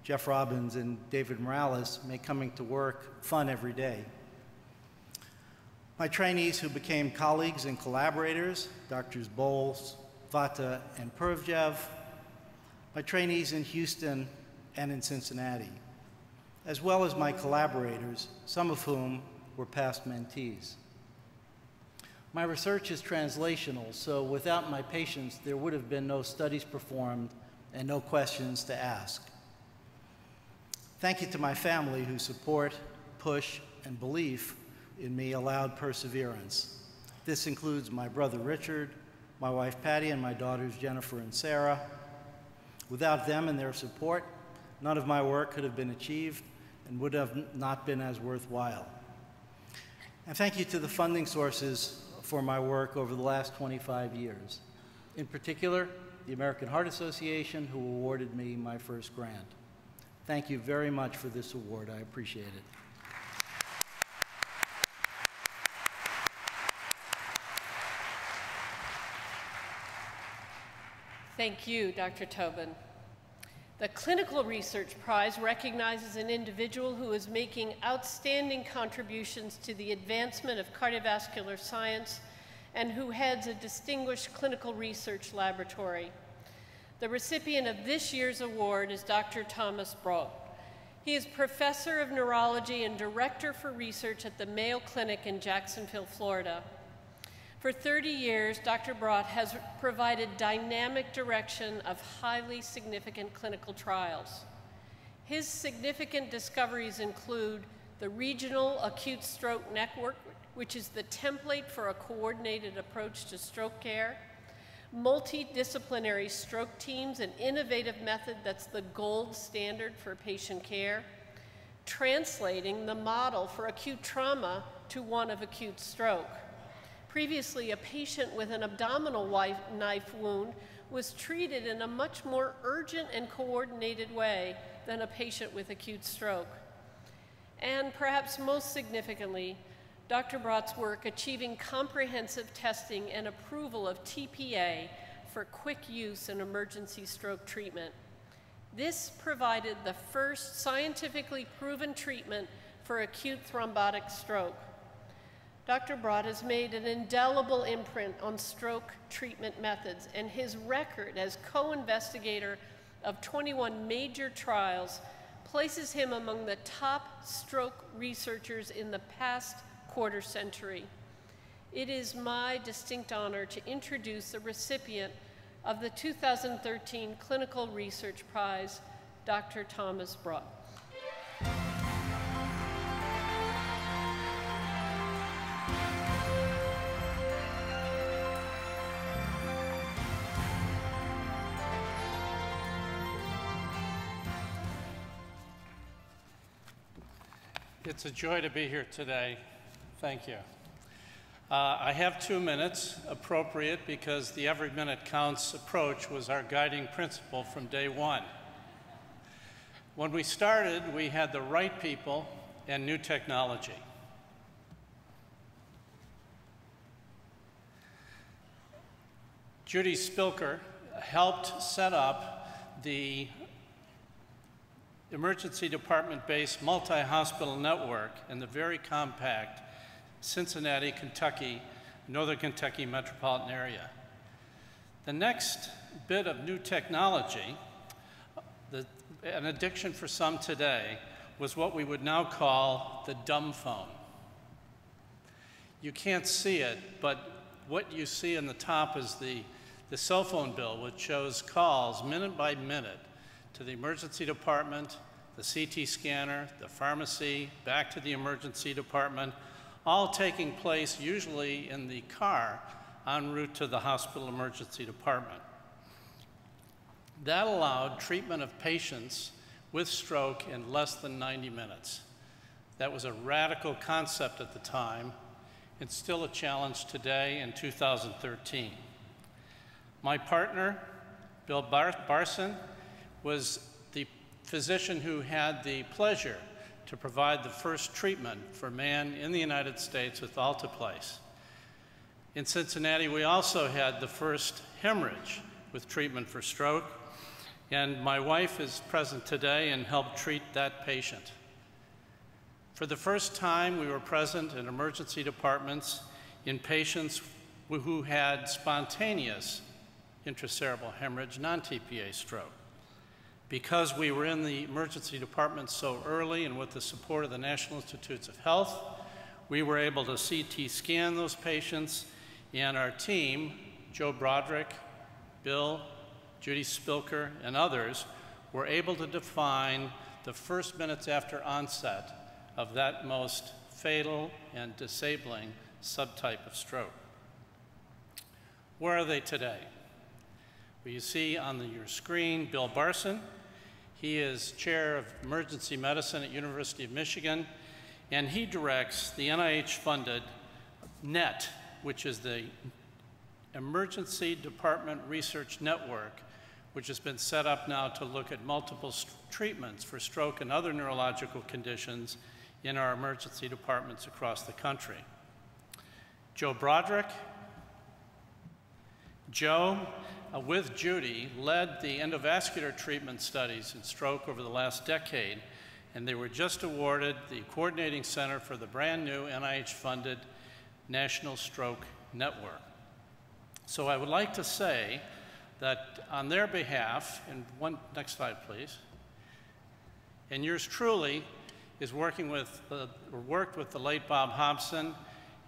Jeff Robbins and David Morales, make coming to work fun every day. My trainees who became colleagues and collaborators, Drs. Bowles, Vata, and Pervjev, my trainees in Houston and in Cincinnati, as well as my collaborators, some of whom were past mentees. My research is translational, so without my patients, there would have been no studies performed and no questions to ask. Thank you to my family whose support, push, and belief in me allowed perseverance. This includes my brother Richard, my wife Patty, and my daughters Jennifer and Sarah. Without them and their support, none of my work could have been achieved and would have not been as worthwhile. And thank you to the funding sources for my work over the last 25 years. In particular, the American Heart Association, who awarded me my first grant. Thank you very much for this award. I appreciate it. Thank you, Dr. Tobin. The Clinical Research Prize recognizes an individual who is making outstanding contributions to the advancement of cardiovascular science and who heads a distinguished clinical research laboratory. The recipient of this year's award is Dr. Thomas Brodt. He is professor of neurology and director for research at the Mayo Clinic in Jacksonville, Florida. For 30 years, Dr. Brodt has provided dynamic direction of highly significant clinical trials. His significant discoveries include the Regional Acute Stroke Network, which is the template for a coordinated approach to stroke care, multidisciplinary stroke teams, an innovative method that's the gold standard for patient care, translating the model for acute trauma to one of acute stroke, Previously, a patient with an abdominal knife wound was treated in a much more urgent and coordinated way than a patient with acute stroke. And perhaps most significantly, Dr. Brott's work achieving comprehensive testing and approval of TPA for quick use in emergency stroke treatment. This provided the first scientifically proven treatment for acute thrombotic stroke. Dr. Brott has made an indelible imprint on stroke treatment methods, and his record as co-investigator of 21 major trials places him among the top stroke researchers in the past quarter century. It is my distinct honor to introduce the recipient of the 2013 Clinical Research Prize, Dr. Thomas Brott. It's a joy to be here today. Thank you. I have 2 minutes, appropriate because the every minute counts approach was our guiding principle from day one. When we started, we had the right people and new technology. Judy Spilker helped set up the emergency department-based multi-hospital network in the very compact Cincinnati, Kentucky, Northern Kentucky metropolitan area. The next bit of new technology, an addiction for some today, was what we would now call the dumb phone. You can't see it, but what you see in the top is the cell phone bill, which shows calls minute by minute to the emergency department, the CT scanner, the pharmacy, back to the emergency department, all taking place usually in the car en route to the hospital emergency department. That allowed treatment of patients with stroke in less than 90 minutes. That was a radical concept at the time. It's still a challenge today in 2013. My partner, Bill Barson, was the physician who had the pleasure to provide the first treatment for man in the United States with Alteplase. In Cincinnati, we also had the first hemorrhage with treatment for stroke, and my wife is present today and helped treat that patient. For the first time, we were present in emergency departments in patients who had spontaneous intracerebral hemorrhage, non-TPA stroke. Because we were in the emergency department so early and with the support of the National Institutes of Health, we were able to CT scan those patients, and our team, Joe Broderick, Bill, Judy Spilker, and others, were able to define the first minutes after onset of that most fatal and disabling subtype of stroke. Where are they today? Well, you see on your screen Bill Barson. He is chair of emergency medicine at University of Michigan, and he directs the NIH-funded NET, which is the Emergency Department Research Network, which has been set up now to look at multiple treatments for stroke and other neurological conditions in our emergency departments across the country. Joe Broderick. Joe, with Judy, led the endovascular treatment studies in stroke over the last decade, and they were just awarded the Coordinating Center for the brand new NIH-funded National Stroke Network. So I would like to say that on their behalf, and next slide please, and yours truly is worked with the late Bob Hobson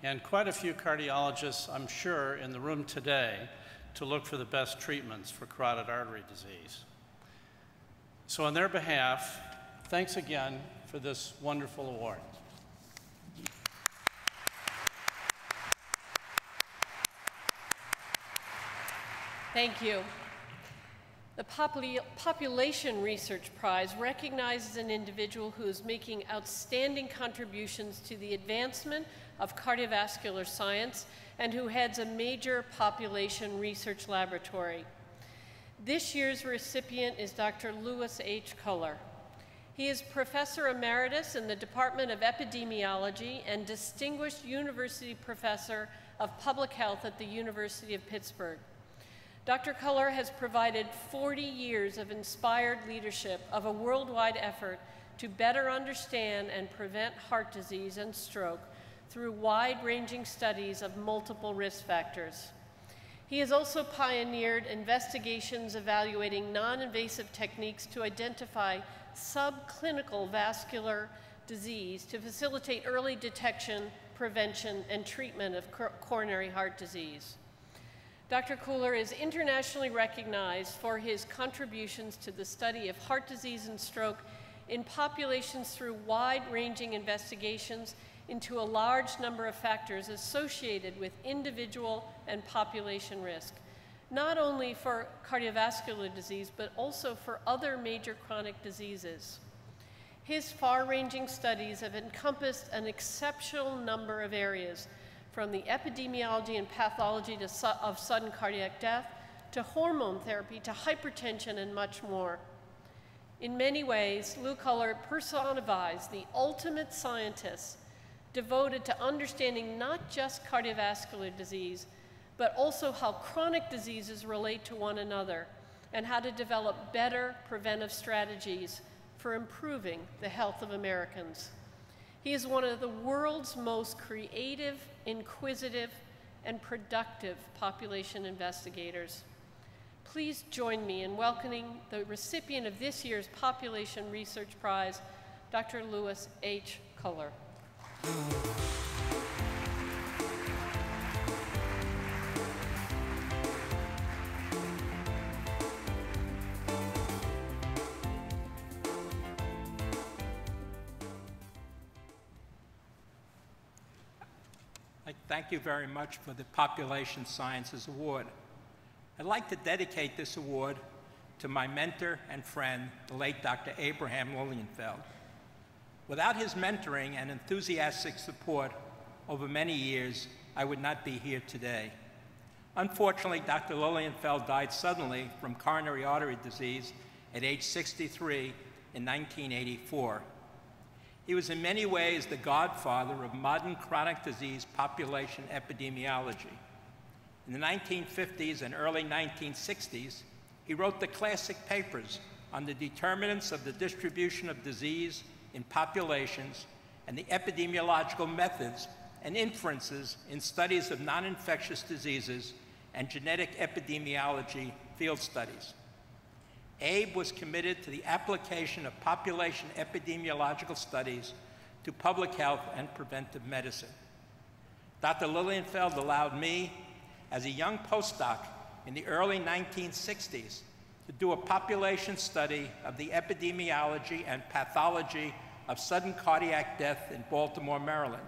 and quite a few cardiologists, I'm sure, in the room today to look for the best treatments for carotid artery disease. So on their behalf, thanks again for this wonderful award. Thank you. The Population Research Prize recognizes an individual who is making outstanding contributions to the advancement of cardiovascular science and who heads a major population research laboratory. This year's recipient is Dr. Lewis H. Culler. He is Professor Emeritus in the Department of Epidemiology and Distinguished University Professor of Public Health at the University of Pittsburgh. Dr. Culler has provided 40 years of inspired leadership of a worldwide effort to better understand and prevent heart disease and stroke through wide-ranging studies of multiple risk factors. He has also pioneered investigations evaluating non-invasive techniques to identify subclinical vascular disease to facilitate early detection, prevention, and treatment of coronary heart disease. Dr. Culler is internationally recognized for his contributions to the study of heart disease and stroke in populations through wide-ranging investigations into a large number of factors associated with individual and population risk, not only for cardiovascular disease, but also for other major chronic diseases. His far-ranging studies have encompassed an exceptional number of areas, from the epidemiology and pathology of sudden cardiac death, to hormone therapy, to hypertension, and much more. In many ways, Lou Culler personifies the ultimate scientist devoted to understanding not just cardiovascular disease, but also how chronic diseases relate to one another and how to develop better preventive strategies for improving the health of Americans. He is one of the world's most creative, inquisitive, and productive population investigators. Please join me in welcoming the recipient of this year's Population Research Prize, Dr. Lewis H. Culler. Thank you very much for the Population Sciences Award. I'd like to dedicate this award to my mentor and friend, the late Dr. Abraham Lilienfeld. Without his mentoring and enthusiastic support over many years, I would not be here today. Unfortunately, Dr. Lilienfeld died suddenly from coronary artery disease at age 63 in 1984. He was in many ways the godfather of modern chronic disease population epidemiology. In the 1950s and early 1960s, he wrote the classic papers on the determinants of the distribution of disease in populations and the epidemiological methods and inferences in studies of non-infectious diseases and genetic epidemiology field studies. Abe was committed to the application of population epidemiological studies to public health and preventive medicine. Dr. Lilienfeld allowed me, as a young postdoc in the early 1960s, to do a population study of the epidemiology and pathology of sudden cardiac death in Baltimore, Maryland,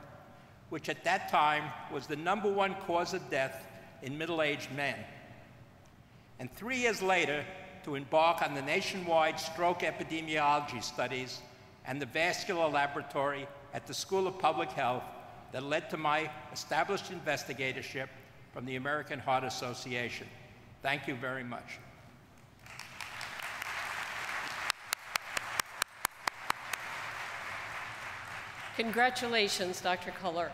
which at that time was the #1 cause of death in middle-aged men. And 3 years later, to embark on the nationwide stroke epidemiology studies and the vascular laboratory at the School of Public Health that led to my established investigatorship from the American Heart Association. Thank you very much. Congratulations, Dr. Culler.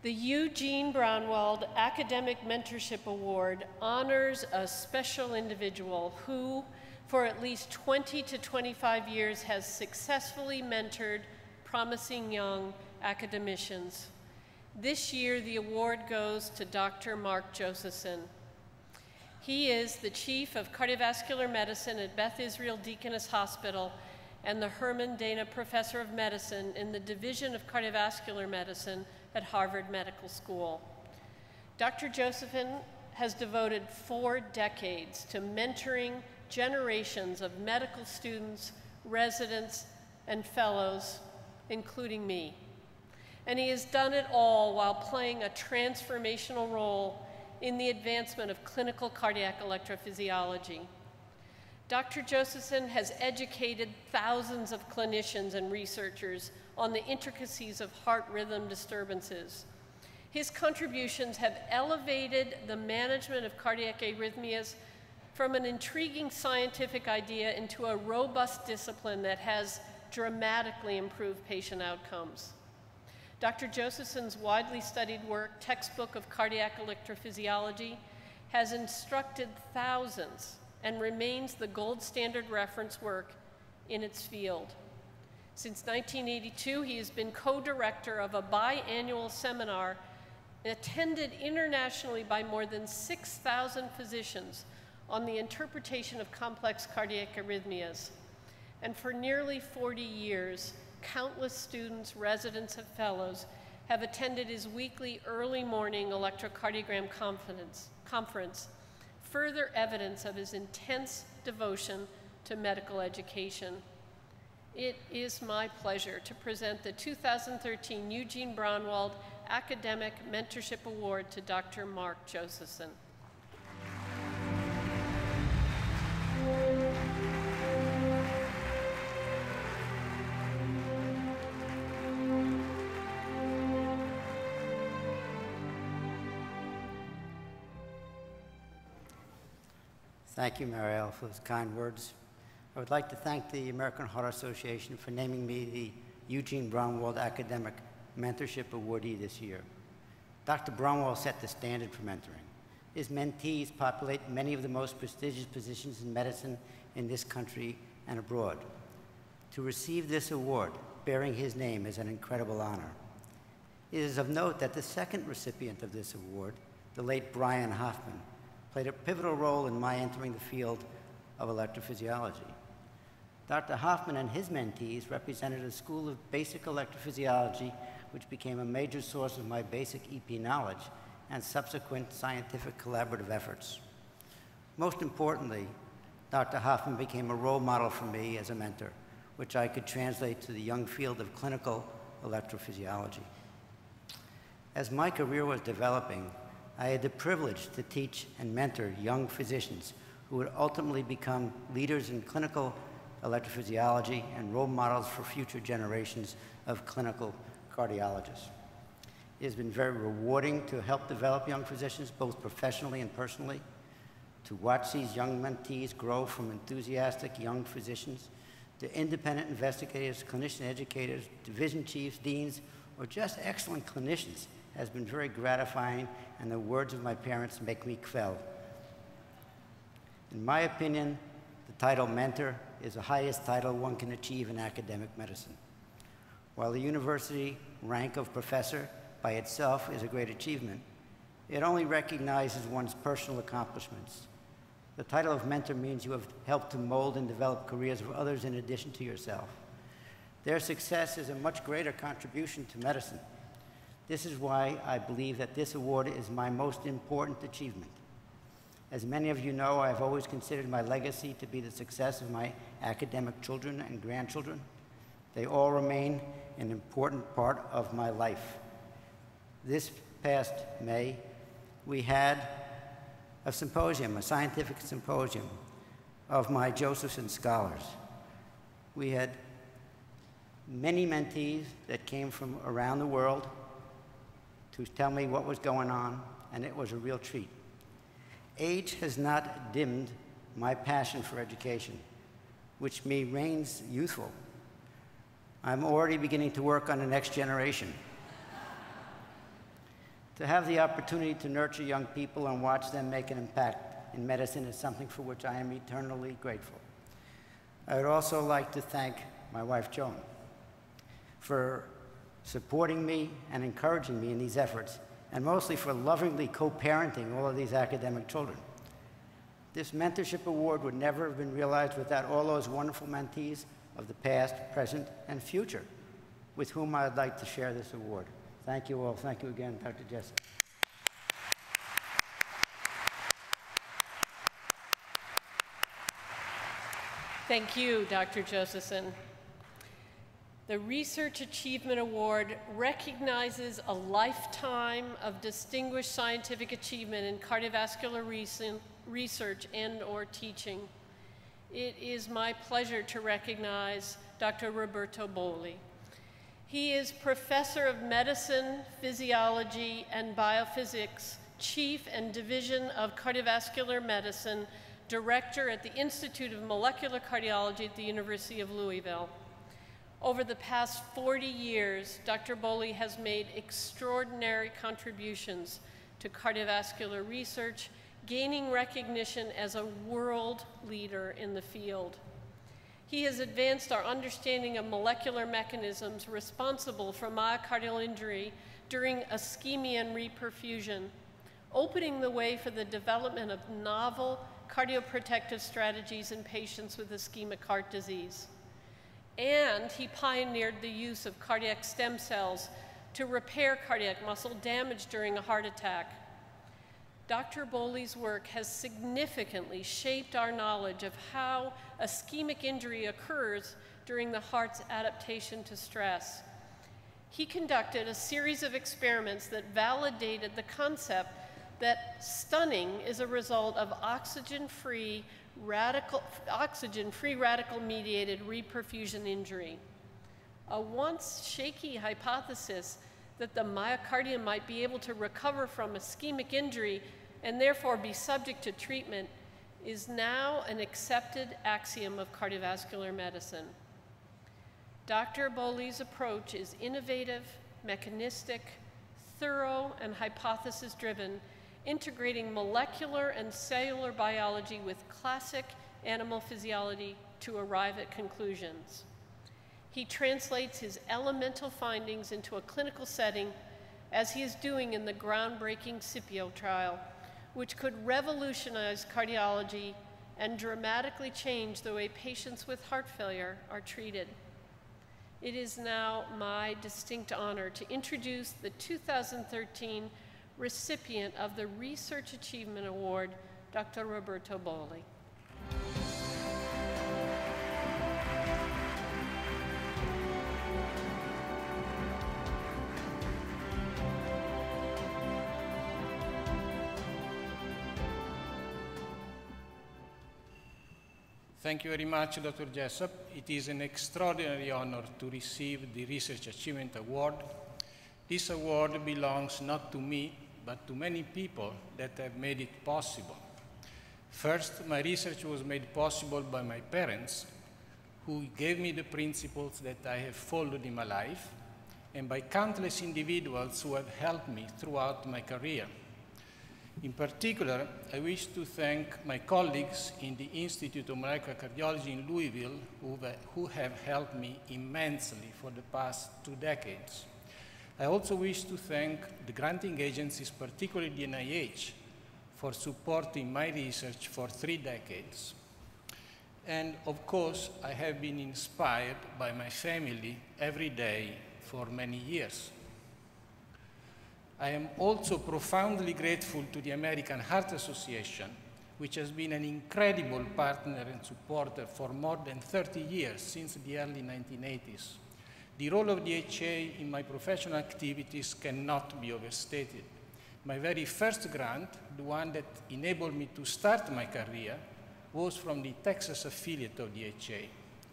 The Eugene Braunwald Academic Mentorship Award honors a special individual who, for at least 20 to 25 years, has successfully mentored promising young academicians. This year, the award goes to Dr. Mark Josephson. He is the Chief of Cardiovascular Medicine at Beth Israel Deaconess Hospital and the Herman Dana Professor of Medicine in the Division of Cardiovascular Medicine at Harvard Medical School. Dr. Josephson has devoted 4 decades to mentoring generations of medical students, residents, and fellows, including me. And he has done it all while playing a transformational role in the advancement of clinical cardiac electrophysiology. Dr. Josephson has educated thousands of clinicians and researchers on the intricacies of heart rhythm disturbances. His contributions have elevated the management of cardiac arrhythmias from an intriguing scientific idea into a robust discipline that has dramatically improved patient outcomes. Dr. Josephson's widely studied work, Textbook of Cardiac Electrophysiology, has instructed thousands and remains the gold standard reference work in its field. Since 1982, he has been co-director of a biannual seminar attended internationally by more than 6,000 physicians on the interpretation of complex cardiac arrhythmias. And for nearly 40 years, countless students, residents, and fellows have attended his weekly early morning electrocardiogram conference, further evidence of his intense devotion to medical education. It is my pleasure to present the 2013 Eugene Braunwald Academic Mentorship Award to Dr. Mark Josephson. Thank you, Marielle, for those kind words. I would like to thank the American Heart Association for naming me the Eugene Braunwald Academic Mentorship Awardee this year. Dr. Braunwald set the standard for mentoring. His mentees populate many of the most prestigious positions in medicine in this country and abroad. To receive this award, bearing his name, is an incredible honor. It is of note that the second recipient of this award, the late Brian Hoffman, played a pivotal role in my entering the field of electrophysiology. Dr. Hoffman and his mentees represented a school of basic electrophysiology which became a major source of my basic EP knowledge and subsequent scientific collaborative efforts. Most importantly, Dr. Hoffman became a role model for me as a mentor, which I could translate to the young field of clinical electrophysiology. As my career was developing, I had the privilege to teach and mentor young physicians who would ultimately become leaders in clinical electrophysiology and role models for future generations of clinical cardiologists. It has been very rewarding to help develop young physicians, both professionally and personally, to watch these young mentees grow from enthusiastic young physicians to independent investigators, clinician educators, division chiefs, deans, or just excellent clinicians has been very gratifying, and the words of my parents make me quell. In my opinion, the title mentor is the highest title one can achieve in academic medicine. While the university rank of professor by itself is a great achievement, it only recognizes one's personal accomplishments. The title of mentor means you have helped to mold and develop careers of others in addition to yourself. Their success is a much greater contribution to medicine. This is why I believe that this award is my most important achievement. As many of you know, I've always considered my legacy to be the success of my academic children and grandchildren. They all remain an important part of my life. This past May, we had a symposium, a scientific symposium of my Josephson scholars. We had many mentees that came from around the world to tell me what was going on, and it was a real treat. Age has not dimmed my passion for education, which remains youthful. I'm already beginning to work on the next generation. To have the opportunity to nurture young people and watch them make an impact in medicine is something for which I am eternally grateful. I would also like to thank my wife, Joan, for supporting me and encouraging me in these efforts, and mostly for lovingly co-parenting all of these academic children. This mentorship award would never have been realized without all those wonderful mentees of the past, present, and future with whom I'd like to share this award. Thank you all. Thank you again, Dr. Jessup. Thank you, Dr. Josephson. The Research Achievement Award recognizes a lifetime of distinguished scientific achievement in cardiovascular research and/or teaching. It is my pleasure to recognize Dr. Roberto Bolli. He is Professor of Medicine, Physiology, and Biophysics, Chief and Division of Cardiovascular Medicine, Director at the Institute of Molecular Cardiology at the University of Louisville. Over the past 40 years, Dr. Boley has made extraordinary contributions to cardiovascular research, gaining recognition as a world leader in the field. He has advanced our understanding of molecular mechanisms responsible for myocardial injury during ischemia and reperfusion, opening the way for the development of novel cardioprotective strategies in patients with ischemic heart disease. And he pioneered the use of cardiac stem cells to repair cardiac muscle damage during a heart attack. Dr. Boley's work has significantly shaped our knowledge of how ischemic injury occurs during the heart's adaptation to stress. He conducted a series of experiments that validated the concept that stunning is a result of oxygen-free radical-mediated reperfusion injury. A once shaky hypothesis that the myocardium might be able to recover from ischemic injury and therefore be subject to treatment is now an accepted axiom of cardiovascular medicine. Dr. Boley's approach is innovative, mechanistic, thorough, and hypothesis-driven, integrating molecular and cellular biology with classic animal physiology to arrive at conclusions. He translates his elemental findings into a clinical setting, as he is doing in the groundbreaking Scipio trial, which could revolutionize cardiology and dramatically change the way patients with heart failure are treated. It is now my distinct honor to introduce the 2013 recipient of the Research Achievement Award, Dr. Roberto Boley. Thank you very much, Dr. Jessup. It is an extraordinary honor to receive the Research Achievement Award. This award belongs not to me, but to many people that have made it possible. First, my research was made possible by my parents, who gave me the principles that I have followed in my life, and by countless individuals who have helped me throughout my career. In particular, I wish to thank my colleagues in the Institute of Molecular Cardiology in Louisville, who have helped me immensely for the past 2 decades. I also wish to thank the granting agencies, particularly the NIH, for supporting my research for 3 decades. And of course, I have been inspired by my family every day for many years. I am also profoundly grateful to the American Heart Association, which has been an incredible partner and supporter for more than 30 years, since the early 1980s. The role of the HA in my professional activities cannot be overstated. My very first grant, the one that enabled me to start my career, was from the Texas affiliate of the HA.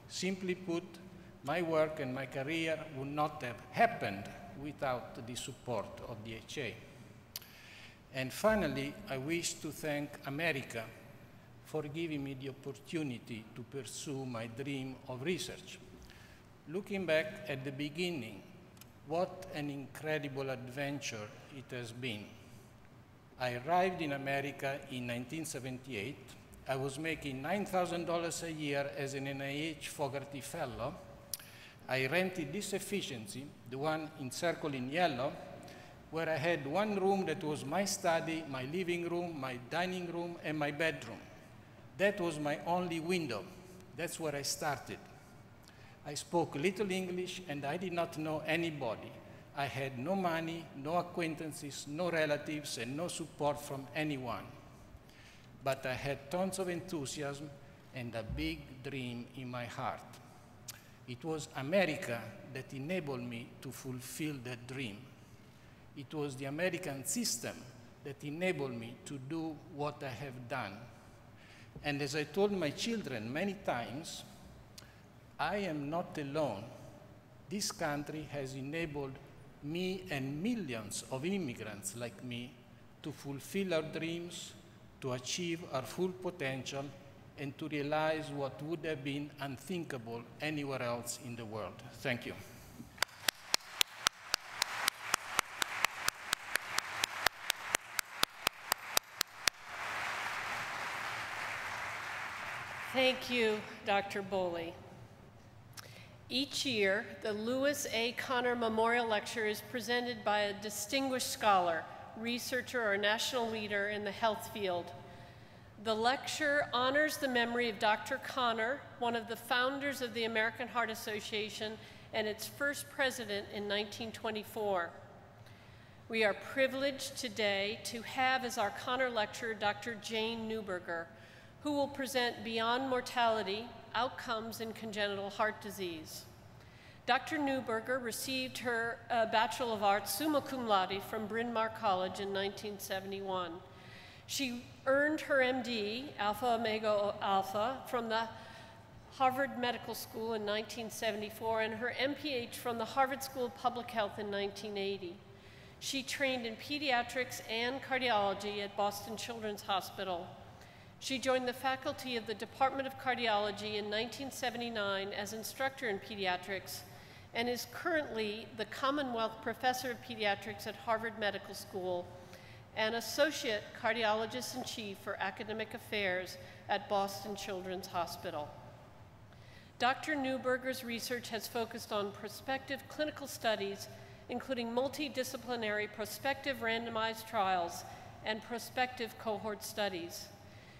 Simply put, my work and my career would not have happened without the support of the HA. And finally, I wish to thank America for giving me the opportunity to pursue my dream of research. Looking back at the beginning, what an incredible adventure it has been. I arrived in America in 1978. I was making $9,000 a year as an NIH Fogarty Fellow. I rented this efficiency, the one encircled in yellow, where I had one room that was my study, my living room, my dining room, and my bedroom. That was my only window. That's where I started. I spoke little English, and I did not know anybody. I had no money, no acquaintances, no relatives, and no support from anyone. But I had tons of enthusiasm and a big dream in my heart. It was America that enabled me to fulfill that dream. It was the American system that enabled me to do what I have done. And as I told my children many times, I am not alone. this country has enabled me and millions of immigrants like me to fulfill our dreams, to achieve our full potential, and to realize what would have been unthinkable anywhere else in the world. Thank you. Thank you, Dr. Boley. Each year, the Lewis A. Conner Memorial Lecture is presented by a distinguished scholar, researcher, or national leader in the health field. The lecture honors the memory of Dr. Conner, one of the founders of the American Heart Association and its first president in 1924. We are privileged today to have as our Conner lecturer Dr. Jane Neuberger, who will present Beyond Mortality, Outcomes in Congenital Heart Disease. Dr. Neuberger received her Bachelor of Arts summa cum laude from Bryn Mawr College in 1971. She earned her MD, Alpha Omega Alpha, from the Harvard Medical School in 1974 and her MPH from the Harvard School of Public Health in 1980. She trained in pediatrics and cardiology at Boston Children's Hospital. She joined the faculty of the Department of Cardiology in 1979 as instructor in pediatrics and is currently the Commonwealth Professor of Pediatrics at Harvard Medical School and Associate Cardiologist-in-Chief for Academic Affairs at Boston Children's Hospital. Dr. Neuberger's research has focused on prospective clinical studies, including multidisciplinary prospective randomized trials and prospective cohort studies.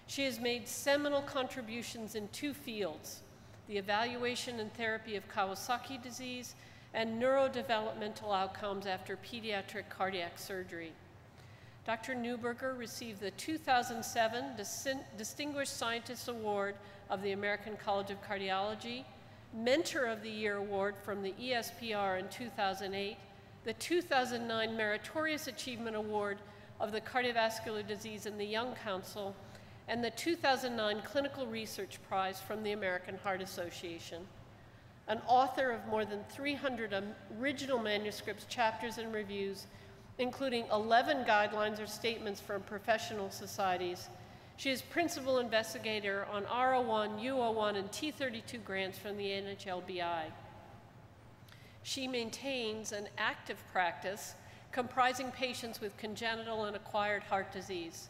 She has made seminal contributions in two fields, the evaluation and therapy of Kawasaki disease and neurodevelopmental outcomes after pediatric cardiac surgery. Dr. Neuberger received the 2007 Distinguished Scientist Award of the American College of Cardiology, Mentor of the Year Award from the ESPR in 2008, the 2009 Meritorious Achievement Award of the Cardiovascular Disease in the Young Council, and the 2009 Clinical Research Prize from the American Heart Association. An author of more than 300 original manuscripts, chapters, and reviews, including 11 guidelines or statements from professional societies. She is principal investigator on R01, U01, and T32 grants from the NHLBI. She maintains an active practice comprising patients with congenital and acquired heart disease.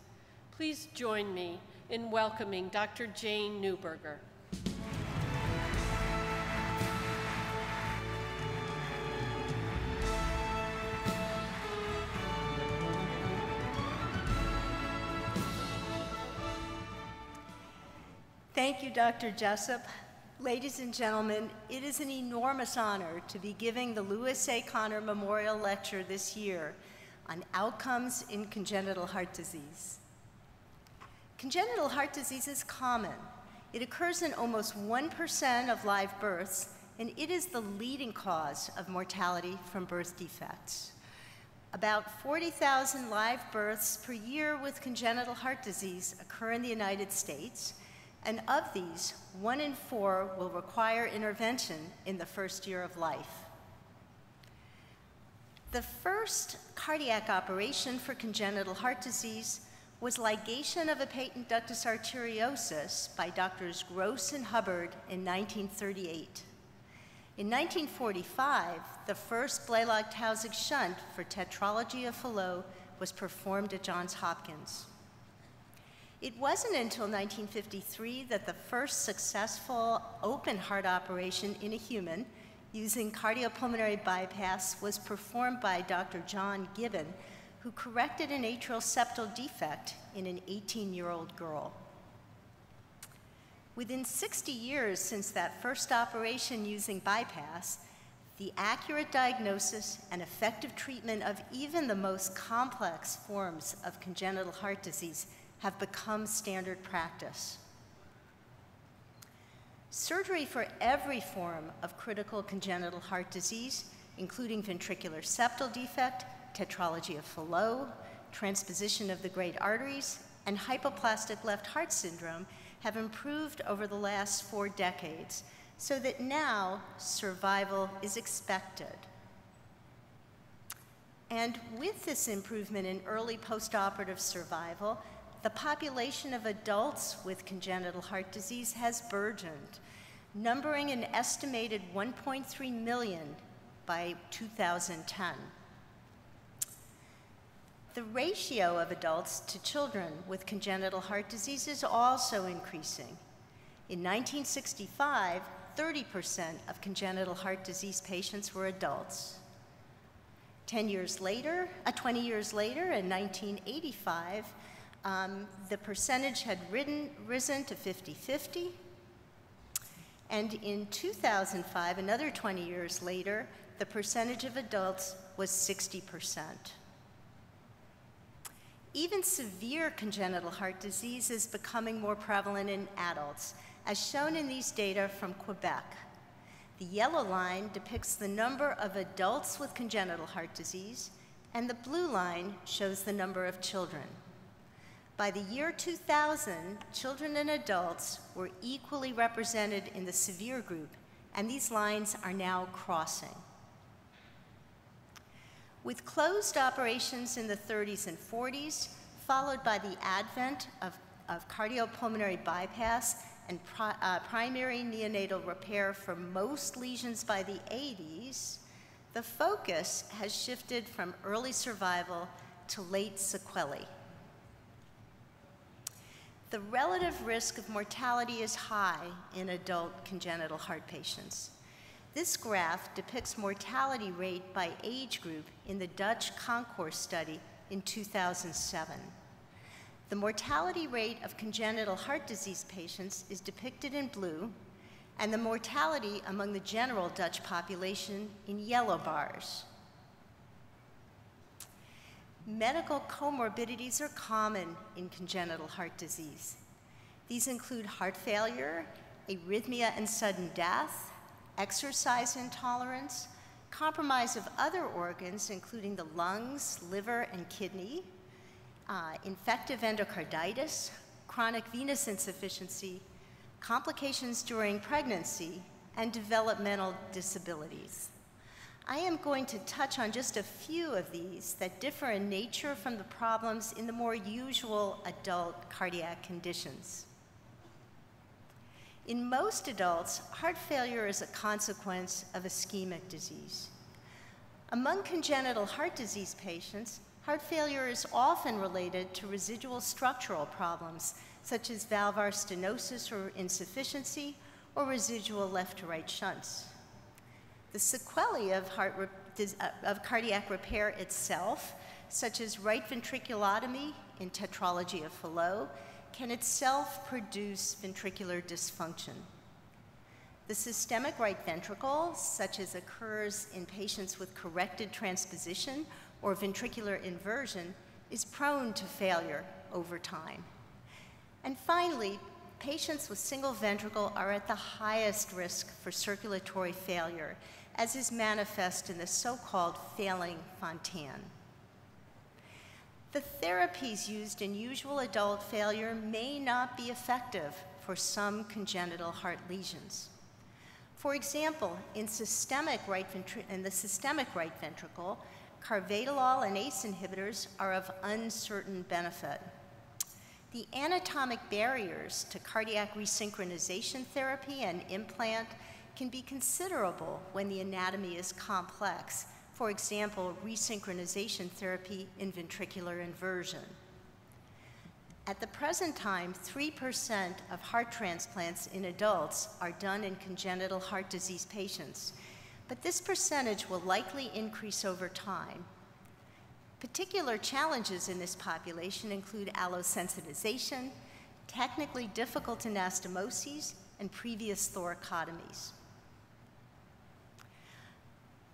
Please join me in welcoming Dr. Jane Neuberger. Thank you, Dr. Jessup. Ladies and gentlemen, it is an enormous honor to be giving the Lewis A. Conner Memorial Lecture this year on outcomes in congenital heart disease. Congenital heart disease is common. It occurs in almost 1% of live births, and it is the leading cause of mortality from birth defects. About 40,000 live births per year with congenital heart disease occur in the United States, and of these, 1 in 4 will require intervention in the first year of life. The first cardiac operation for congenital heart disease was ligation of a patent ductus arteriosus by Drs. Gross and Hubbard in 1938. In 1945, the first Blalock-Taussig shunt for tetralogy of Fallot was performed at Johns Hopkins. It wasn't until 1953 that the first successful open heart operation in a human using cardiopulmonary bypass was performed by Dr. John Gibbon, who corrected an atrial septal defect in an 18-year-old girl. Within 60 years since that first operation using bypass, the accurate diagnosis and effective treatment of even the most complex forms of congenital heart disease have become standard practice. Surgery for every form of critical congenital heart disease, including ventricular septal defect, tetralogy of Fallot, transposition of the great arteries, and hypoplastic left heart syndrome, have improved over the last 4 decades, so that now survival is expected. And with this improvement in early postoperative survival, the population of adults with congenital heart disease has burgeoned, numbering an estimated 1.3 million by 2010. The ratio of adults to children with congenital heart disease is also increasing. In 1965, 30% of congenital heart disease patients were adults. 20 years later, in 1985, the percentage had risen to 50-50. And in 2005, another 20 years later, the percentage of adults was 60%. Even severe congenital heart disease is becoming more prevalent in adults, as shown in these data from Quebec. The yellow line depicts the number of adults with congenital heart disease, and the blue line shows the number of children. By the year 2000, children and adults were equally represented in the severe group, and these lines are now crossing. With closed operations in the 30s and 40s, followed by the advent of cardiopulmonary bypass and primary neonatal repair for most lesions by the 80s, the focus has shifted from early survival to late sequelae. The relative risk of mortality is high in adult congenital heart patients. This graph depicts mortality rate by age group in the Dutch Concourse study in 2007. The mortality rate of congenital heart disease patients is depicted in blue, and the mortality among the general Dutch population in yellow bars. Medical comorbidities are common in congenital heart disease. These include heart failure, arrhythmia and sudden death, exercise intolerance, compromise of other organs, including the lungs, liver, and kidney, infective endocarditis, chronic venous insufficiency, complications during pregnancy, and developmental disabilities. I am going to touch on just a few of these that differ in nature from the problems in the more usual adult cardiac conditions. In most adults, heart failure is a consequence of ischemic disease. Among congenital heart disease patients, heart failure is often related to residual structural problems, such as valvar stenosis or insufficiency, or residual left-to-right shunts. The sequelae of cardiac repair itself, such as right ventriculotomy in tetralogy of Fallot, can itself produce ventricular dysfunction. The systemic right ventricle, such as occurs in patients with corrected transposition or ventricular inversion, is prone to failure over time. And finally, patients with single ventricle are at the highest risk for circulatory failure, as is manifest in the so-called failing Fontan. The therapies used in usual adult failure may not be effective for some congenital heart lesions. For example, in the systemic right ventricle, carvedilol and ACE inhibitors are of uncertain benefit. The anatomic barriers to cardiac resynchronization therapy and implant can be considerable when the anatomy is complex. For example, resynchronization therapy in ventricular inversion. At the present time, 3% of heart transplants in adults are done in congenital heart disease patients, but this percentage will likely increase over time. Particular challenges in this population include allosensitization, technically difficult anastomoses, and previous thoracotomies.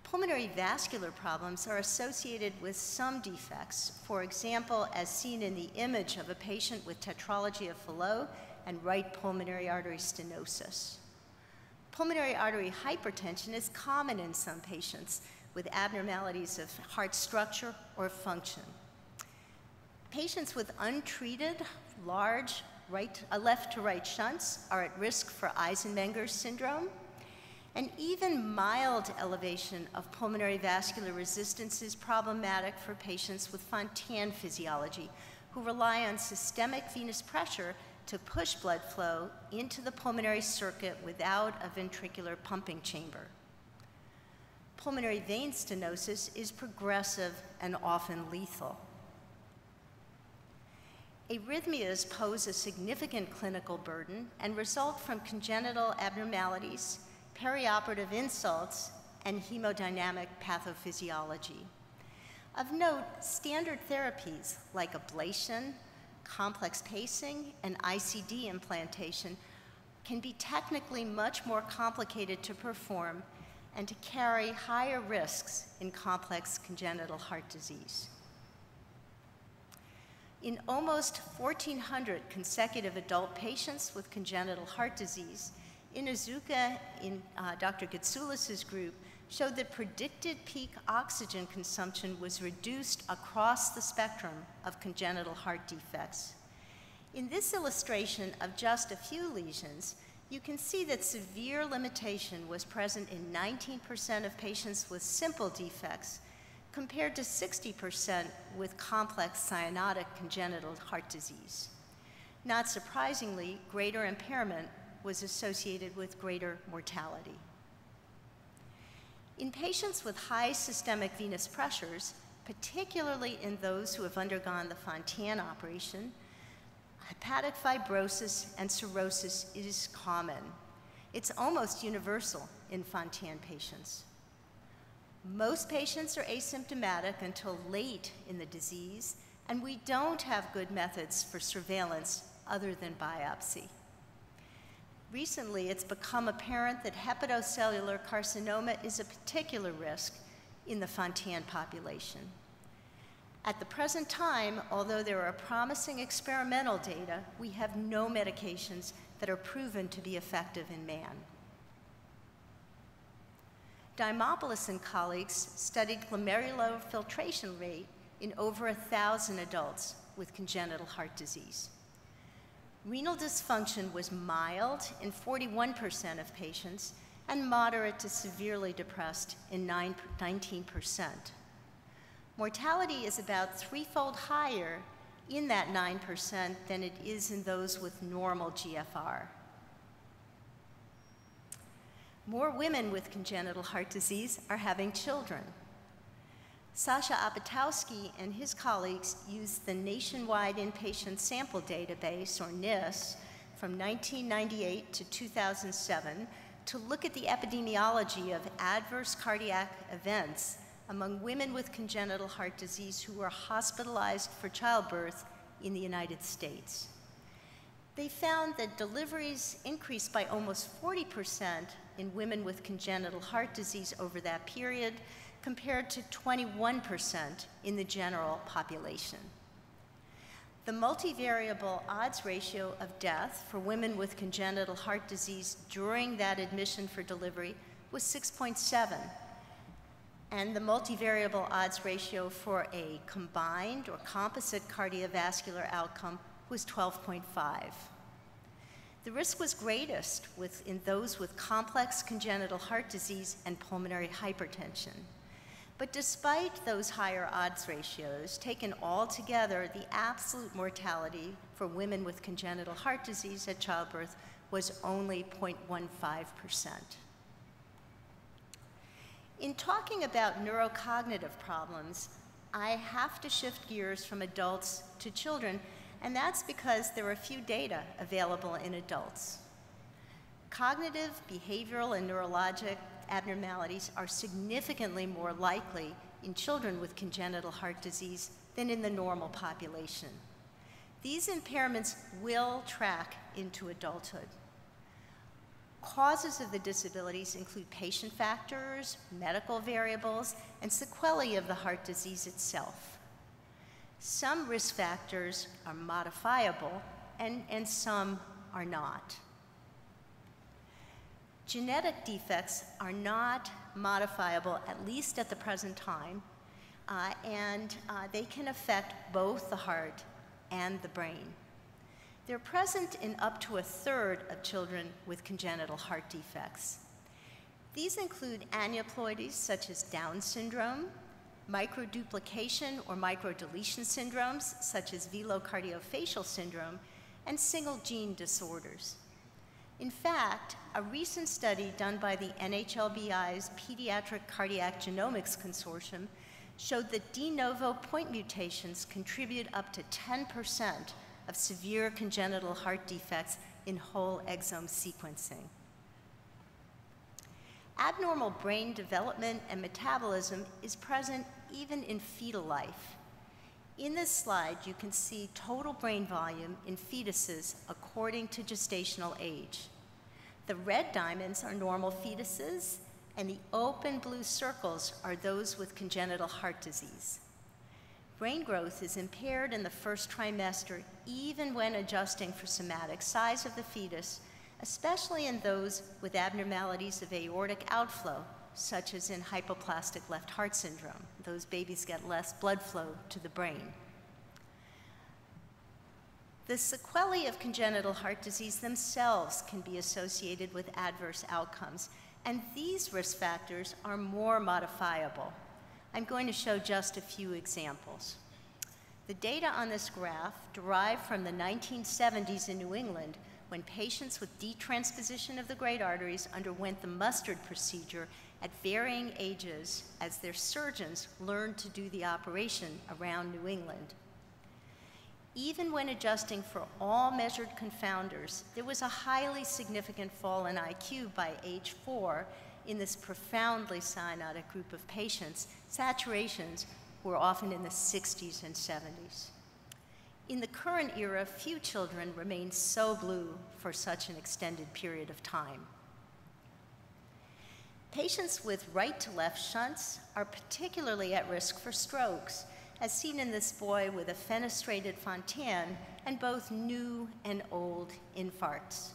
Pulmonary vascular problems are associated with some defects, for example, as seen in the image of a patient with tetralogy of Fallot and right pulmonary artery stenosis. Pulmonary artery hypertension is common in some patients with abnormalities of heart structure or function. Patients with untreated large left-to-right shunts are at risk for Eisenmenger syndrome, and even mild elevation of pulmonary vascular resistance is problematic for patients with Fontan physiology, who rely on systemic venous pressure to push blood flow into the pulmonary circuit without a ventricular pumping chamber. Pulmonary vein stenosis is progressive and often lethal. Arrhythmias pose a significant clinical burden and result from congenital abnormalities, perioperative insults, and hemodynamic pathophysiology. Of note, standard therapies like ablation, complex pacing, and ICD implantation can be technically much more complicated to perform and to carry higher risks in complex congenital heart disease. In almost 1,400 consecutive adult patients with congenital heart disease, Inuzuka in Dr. Gitsoulis's group showed that predicted peak oxygen consumption was reduced across the spectrum of congenital heart defects. In this illustration of just a few lesions, you can see that severe limitation was present in 19% of patients with simple defects, compared to 60% with complex cyanotic congenital heart disease. Not surprisingly, greater impairment was associated with greater mortality. In patients with high systemic venous pressures, particularly in those who have undergone the Fontan operation, hepatic fibrosis and cirrhosis is common. It's almost universal in Fontan patients. Most patients are asymptomatic until late in the disease, and we don't have good methods for surveillance other than biopsy. Recently, it's become apparent that hepatocellular carcinoma is a particular risk in the Fontan population. At the present time, although there are promising experimental data, we have no medications that are proven to be effective in man. Dimopoulos and colleagues studied glomerular filtration rate in over 1,000 adults with congenital heart disease. Renal dysfunction was mild in 41% of patients and moderate to severely depressed in 19%. Mortality is about threefold higher in that 9% than it is in those with normal GFR. More women with congenital heart disease are having children. Sasha Apatowski and his colleagues used the Nationwide Inpatient Sample Database, or NIS, from 1998 to 2007 to look at the epidemiology of adverse cardiac events among women with congenital heart disease who were hospitalized for childbirth in the United States. They found that deliveries increased by almost 40% in women with congenital heart disease over that period, compared to 21% in the general population. The multivariable odds ratio of death for women with congenital heart disease during that admission for delivery was 6.7, and the multivariable odds ratio for a combined or composite cardiovascular outcome was 12.5. The risk was greatest in those with complex congenital heart disease and pulmonary hypertension. But despite those higher odds ratios, taken all together, the absolute mortality for women with congenital heart disease at childbirth was only 0.15%. In talking about neurocognitive problems, I have to shift gears from adults to children, and that's because there are few data available in adults. Cognitive, behavioral, and neurologic abnormalities are significantly more likely in children with congenital heart disease than in the normal population. These impairments will track into adulthood. Causes of the disabilities include patient factors, medical variables, and sequelae of the heart disease itself. Some risk factors are modifiable, and some are not. Genetic defects are not modifiable, at least at the present time, and they can affect both the heart and the brain. They're present in up to 1/3 of children with congenital heart defects. These include aneuploidies such as Down syndrome, microduplication or microdeletion syndromes such as velocardiofacial syndrome, and single gene disorders. In fact, a recent study done by the NHLBI's Pediatric Cardiac Genomics Consortium showed that de novo point mutations contribute up to 10% of severe congenital heart defects in whole exome sequencing. Abnormal brain development and metabolism is present even in fetal life. In this slide, you can see total brain volume in fetuses according to gestational age. The red diamonds are normal fetuses, and the open blue circles are those with congenital heart disease. Brain growth is impaired in the first trimester, even when adjusting for somatic size of the fetus, especially in those with abnormalities of aortic outflow, such as in hypoplastic left heart syndrome. Those babies get less blood flow to the brain. The sequelae of congenital heart disease themselves can be associated with adverse outcomes, and these risk factors are more modifiable. I'm going to show just a few examples. The data on this graph derived from the 1970s in New England, when patients with detransposition of the great arteries underwent the Mustard procedure at varying ages as their surgeons learned to do the operation around New England. Even when adjusting for all measured confounders, there was a highly significant fall in IQ by age 4 in this profoundly cyanotic group of patients. Saturations were often in the 60s and 70s. In the current era, few children remain so blue for such an extended period of time. Patients with right-to-left shunts are particularly at risk for strokes, as seen in this boy with a fenestrated Fontan and both new and old infarcts.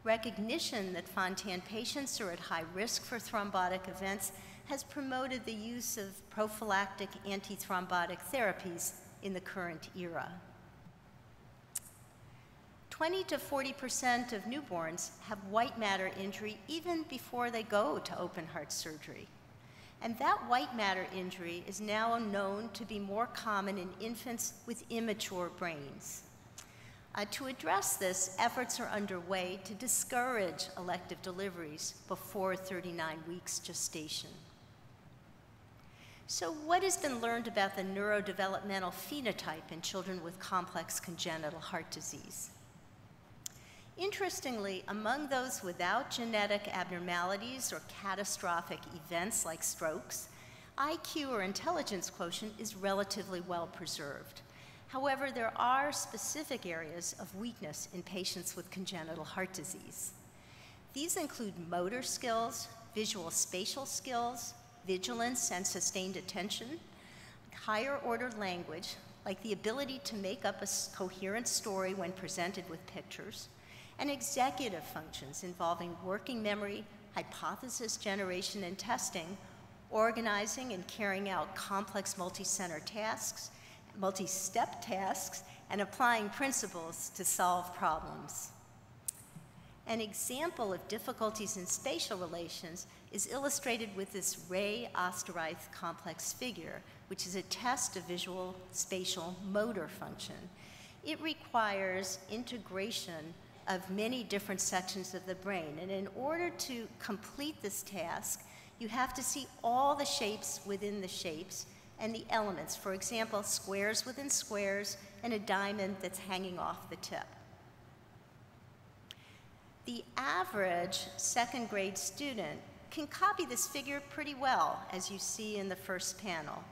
Recognition that Fontan patients are at high risk for thrombotic events has promoted the use of prophylactic antithrombotic therapies in the current era. 20 to 40% of newborns have white matter injury even before they go to open heart surgery. And that white matter injury is now known to be more common in infants with immature brains. To address this, efforts are underway to discourage elective deliveries before 39 weeks gestation. So what has been learned about the neurodevelopmental phenotype in children with complex congenital heart disease? Interestingly, among those without genetic abnormalities or catastrophic events like strokes, IQ or intelligence quotient is relatively well preserved. However, there are specific areas of weakness in patients with congenital heart disease. These include motor skills, visual spatial skills, vigilance and sustained attention, higher order language, like the ability to make up a coherent story when presented with pictures, and executive functions involving working memory, hypothesis generation and testing, organizing and carrying out complex multi-center tasks, multi-step tasks, and applying principles to solve problems. An example of difficulties in spatial relations is illustrated with this Ray-Osterreich complex figure, which is a test of visual spatial motor function. It requires integration of many different sections of the brain. And in order to complete this task, you have to see all the shapes within the shapes and the elements. For example, squares within squares and a diamond that's hanging off the tip. The average second grade student can copy this figure pretty well, as you see in the first panel.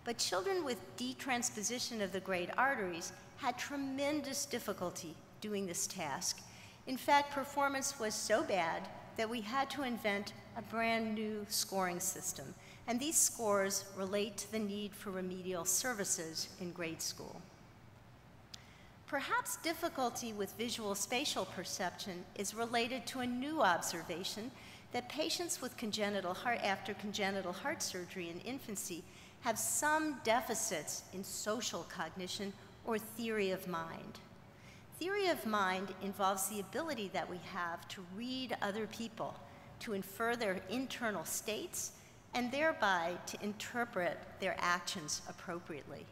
But children with detransposition of the great arteries had tremendous difficulty doing this task. In fact, performance was so bad that we had to invent a brand new scoring system. And these scores relate to the need for remedial services in grade school. Perhaps difficulty with visual spatial perception is related to a new observation that patients with after congenital heart surgery in infancy have some deficits in social cognition or theory of mind. Theory of mind involves the ability that we have to read other people, to infer their internal states and thereby to interpret their actions appropriately.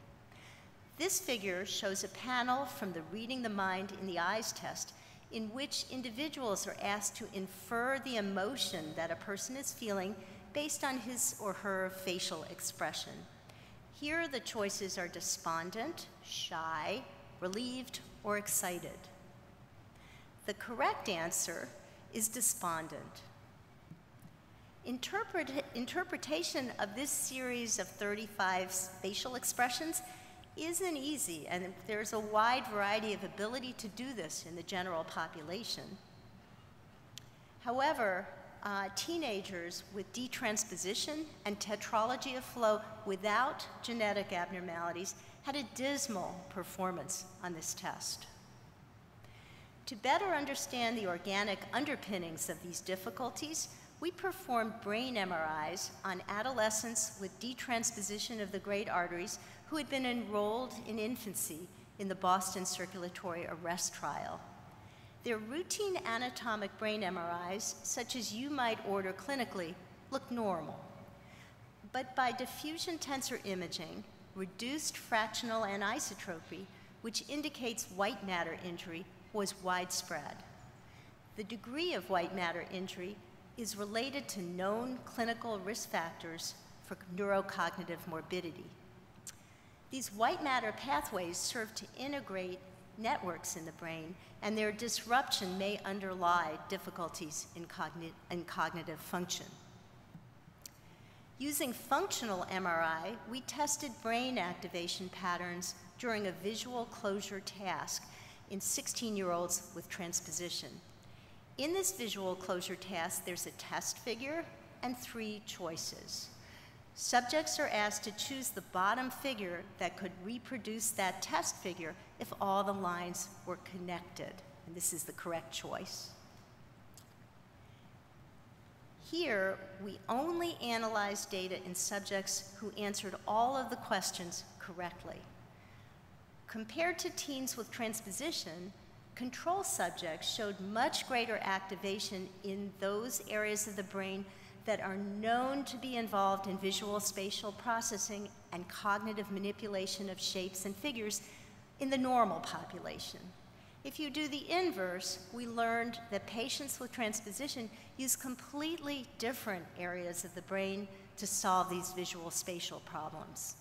This figure shows a panel from the Reading the Mind in the Eyes test in which individuals are asked to infer the emotion that a person is feeling based on his or her facial expression. Here the choices are despondent, shy, relieved, or excited. The correct answer is despondent. Interpretation of this series of 35 facial expressions isn't easy, and there's a wide variety of ability to do this in the general population. However, teenagers with detransposition and tetralogy of flow without genetic abnormalities had a dismal performance on this test. To better understand the organic underpinnings of these difficulties, we performed brain MRIs on adolescents with detransposition of the great arteries who had been enrolled in infancy in the Boston circulatory arrest trial. Their routine anatomic brain MRIs, such as you might order clinically, looked normal. But by diffusion tensor imaging, reduced fractional anisotropy, which indicates white matter injury, was widespread. The degree of white matter injury is related to known clinical risk factors for neurocognitive morbidity. These white matter pathways serve to integrate networks in the brain, and their disruption may underlie difficulties in cognitive function. Using functional MRI, we tested brain activation patterns during a visual closure task in 16-year-olds with transposition. In this visual closure task, there's a test figure and 3 choices. Subjects are asked to choose the bottom figure that could reproduce that test figure if all the lines were connected, and this is the correct choice. Here, we only analyzed data in subjects who answered all of the questions correctly. Compared to teens with transposition, control subjects showed much greater activation in those areas of the brain that are known to be involved in visual spatial processing and cognitive manipulation of shapes and figures in the normal population. If you do the inverse, we learned that patients with transposition use completely different areas of the brain to solve these visual spatial problems.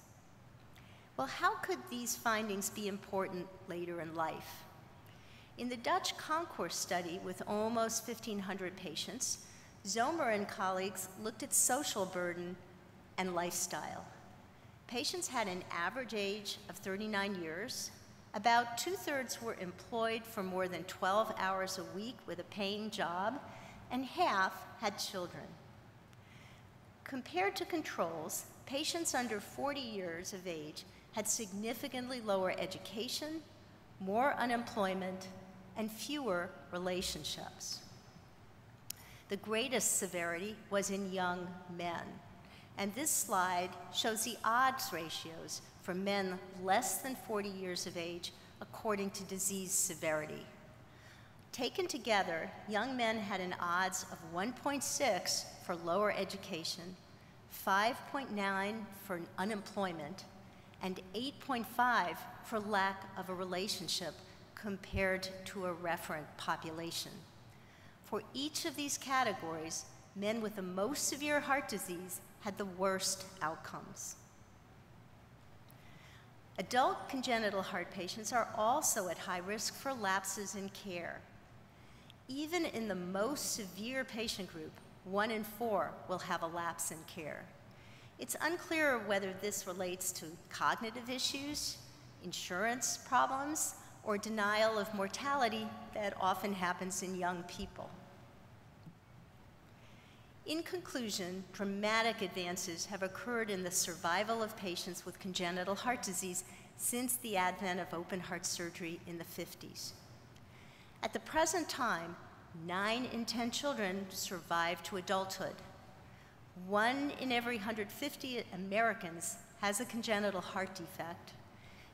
Well, how could these findings be important later in life? In the Dutch Concourse study with almost 1,500 patients, Zomer and colleagues looked at social burden and lifestyle. Patients had an average age of 39 years. About 2/3 were employed for more than 12 hours a week with a paying job, and half had children. Compared to controls, patients under 40 years of age had significantly lower education, more unemployment, and fewer relationships. The greatest severity was in young men, and this slide shows the odds ratios for men less than 40 years of age according to disease severity. Taken together, young men had an odds of 1.6 for lower education, 5.9 for unemployment, and 8.5 for lack of a relationship compared to a referent population. For each of these categories, men with the most severe heart disease had the worst outcomes. Adult congenital heart patients are also at high risk for lapses in care. Even in the most severe patient group, 1 in 4 will have a lapse in care. It's unclear whether this relates to cognitive issues, insurance problems, or denial of mortality that often happens in young people. In conclusion, dramatic advances have occurred in the survival of patients with congenital heart disease since the advent of open heart surgery in the 50s. At the present time, 9 in 10 children survive to adulthood. 1 in every 150 Americans has a congenital heart defect,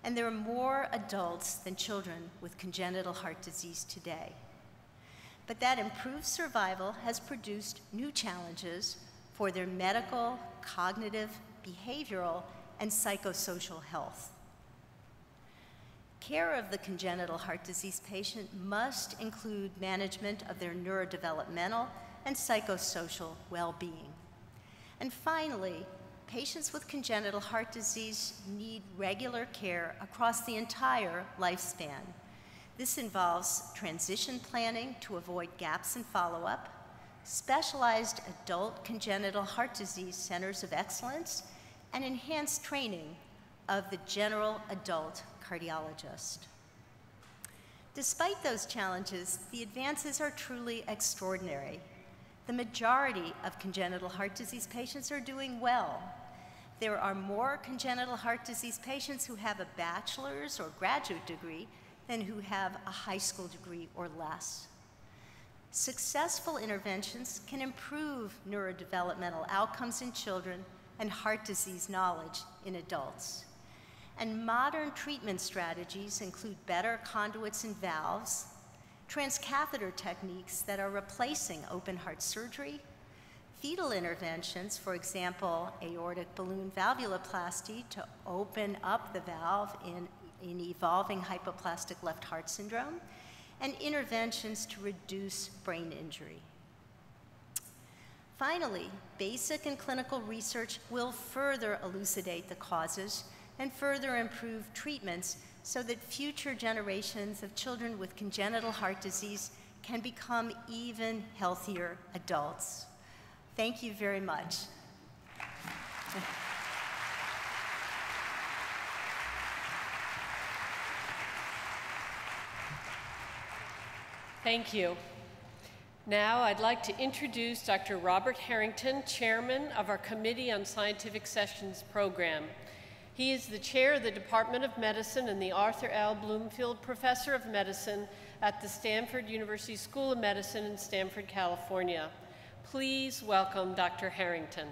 and there are more adults than children with congenital heart disease today. but that improved survival has produced new challenges for their medical, cognitive, behavioral, and psychosocial health. Care of the congenital heart disease patient must include management of their neurodevelopmental and psychosocial well-being. And finally, patients with congenital heart disease need regular care across the entire lifespan. This involves transition planning to avoid gaps in follow-up, specialized adult congenital heart disease centers of excellence, and enhanced training of the general adult cardiologist. Despite those challenges, the advances are truly extraordinary. The majority of congenital heart disease patients are doing well. There are more congenital heart disease patients who have a bachelor's or graduate degree than who have a high school degree or less. Successful interventions can improve neurodevelopmental outcomes in children and heart disease knowledge in adults. And modern treatment strategies include better conduits and valves, transcatheter techniques that are replacing open heart surgery, fetal interventions, for example, aortic balloon valvuloplasty to open up the valve in evolving hypoplastic left heart syndrome, and interventions to reduce brain injury. Finally, basic and clinical research will further elucidate the causes and further improve treatments so that future generations of children with congenital heart disease can become even healthier adults. Thank you very much. Thank you. Now I'd like to introduce Dr. Robert Harrington, Chairman of our Committee on Scientific Sessions program. He is the chair of the Department of Medicine and the Arthur L. Bloomfield Professor of Medicine at the Stanford University School of Medicine in Stanford, California. Please welcome Dr. Harrington.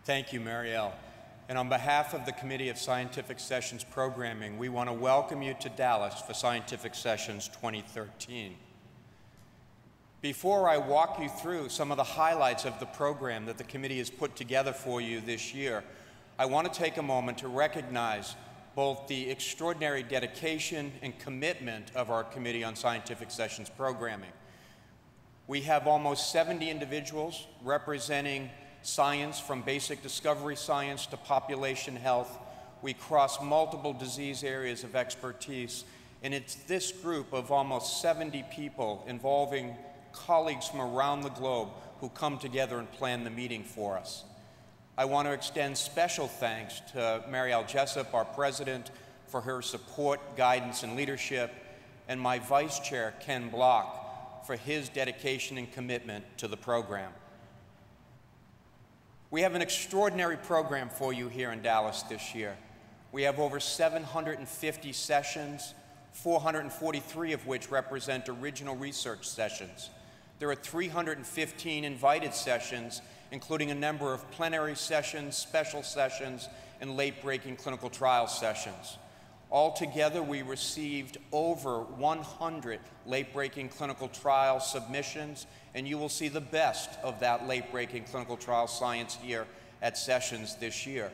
Thank you, Marielle. And on behalf of the Committee of Scientific Sessions Programming, we want to welcome you to Dallas for Scientific Sessions 2013. Before I walk you through some of the highlights of the program that the committee has put together for you this year, I want to take a moment to recognize both the extraordinary dedication and commitment of our Committee on Scientific Sessions Programming. We have almost 70 individuals representing science from basic discovery science to population health. We cross multiple disease areas of expertise, and it's this group of almost 70 people involving colleagues from around the globe who come together and plan the meeting for us. I want to extend special thanks to Marielle Jessup, our president, for her support, guidance, and leadership, and my vice chair, Ken Block, for his dedication and commitment to the program. We have an extraordinary program for you here in Dallas this year. We have over 750 sessions, 443 of which represent original research sessions. There are 315 invited sessions, including a number of plenary sessions, special sessions, and late-breaking clinical trial sessions. Altogether, we received over 100 late-breaking clinical trial submissions, and you will see the best of that late-breaking clinical trial science here at Sessions this year.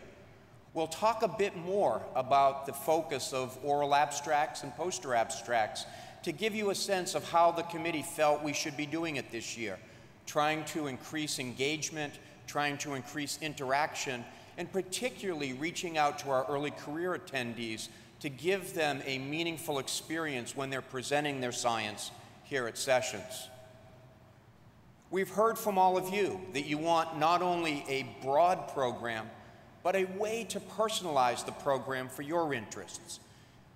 We'll talk a bit more about the focus of oral abstracts and poster abstracts to give you a sense of how the committee felt we should be doing it this year, trying to increase engagement, trying to increase interaction, and particularly reaching out to our early career attendees to give them a meaningful experience when they're presenting their science here at Sessions. We've heard from all of you that you want not only a broad program, but a way to personalize the program for your interests.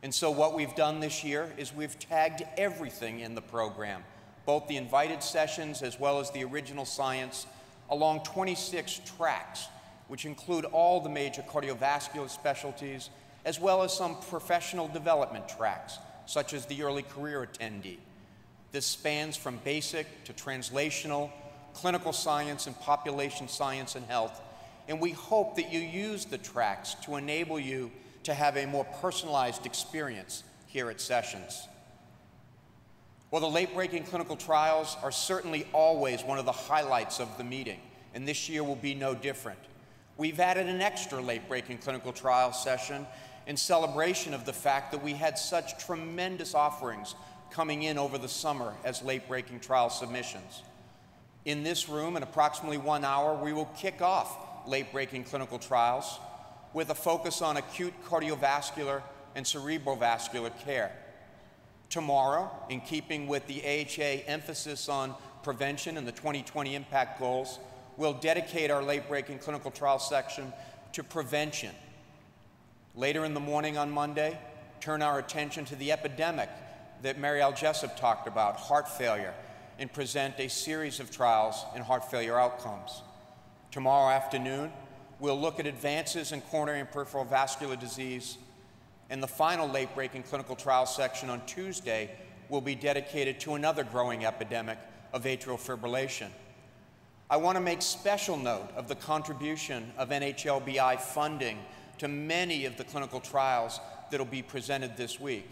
And so what we've done this year is we've tagged everything in the program, both the invited sessions as well as the original science, along 26 tracks, which include all the major cardiovascular specialties, as well as some professional development tracks, such as the early career attendee. This spans from basic to translational, clinical science and population science and health, and we hope that you use the tracks to enable you to have a more personalized experience here at Sessions. Well, the late-breaking clinical trials are certainly always one of the highlights of the meeting, and this year will be no different. We've added an extra late-breaking clinical trial session in celebration of the fact that we had such tremendous offerings coming in over the summer as late-breaking trial submissions. In this room, in approximately 1 hour, we will kick off late-breaking clinical trials with a focus on acute cardiovascular and cerebrovascular care. Tomorrow, in keeping with the AHA emphasis on prevention and the 2020 impact goals, we'll dedicate our late-breaking clinical trial section to prevention. Later in the morning on Monday, turn our attention to the epidemic that Marielle Jessup talked about, heart failure, and present a series of trials in heart failure outcomes. Tomorrow afternoon, we'll look at advances in coronary and peripheral vascular disease, and the final late-breaking clinical trial section on Tuesday will be dedicated to another growing epidemic of atrial fibrillation. I want to make special note of the contribution of NHLBI funding to many of the clinical trials that will be presented this week.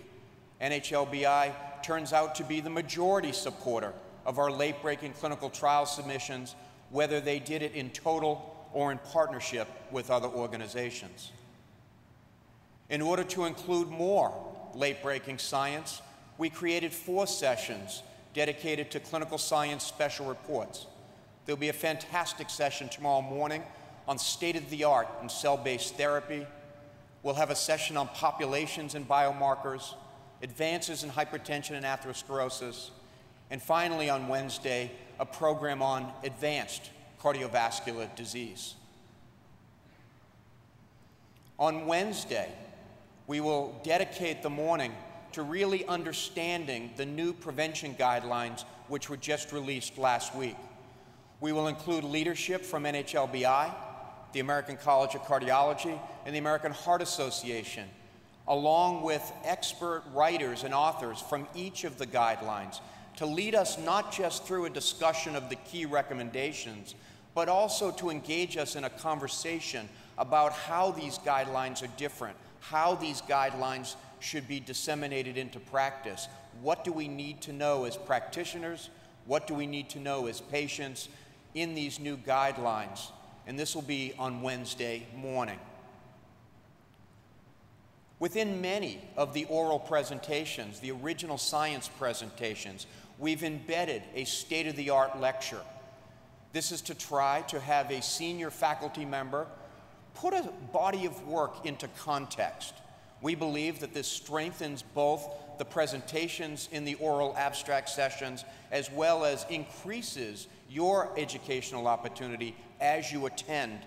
NHLBI turns out to be the majority supporter of our late-breaking clinical trial submissions, whether they did it in total or in partnership with other organizations. In order to include more late-breaking science, we created 4 sessions dedicated to clinical science special reports. There'll be a fantastic session tomorrow morning on state-of-the-art in cell-based therapy. We'll have a session on populations and biomarkers, advances in hypertension and atherosclerosis, and finally on Wednesday, a program on advanced cardiovascular disease. On Wednesday, we will dedicate the morning to really understanding the new prevention guidelines which were just released last week. We will include leadership from NHLBI, the American College of Cardiology, and the American Heart Association, along with expert writers and authors from each of the guidelines to lead us not just through a discussion of the key recommendations, but also to engage us in a conversation about how these guidelines are different, how these guidelines should be disseminated into practice. What do we need to know as practitioners? What do we need to know as patients in these new guidelines? And this will be on Wednesday morning. Within many of the oral presentations, the original science presentations, we've embedded a state-of-the-art lecture. This is to try to have a senior faculty member put a body of work into context. We believe that this strengthens both the presentations in the oral abstract sessions as well as increases your educational opportunity as you attend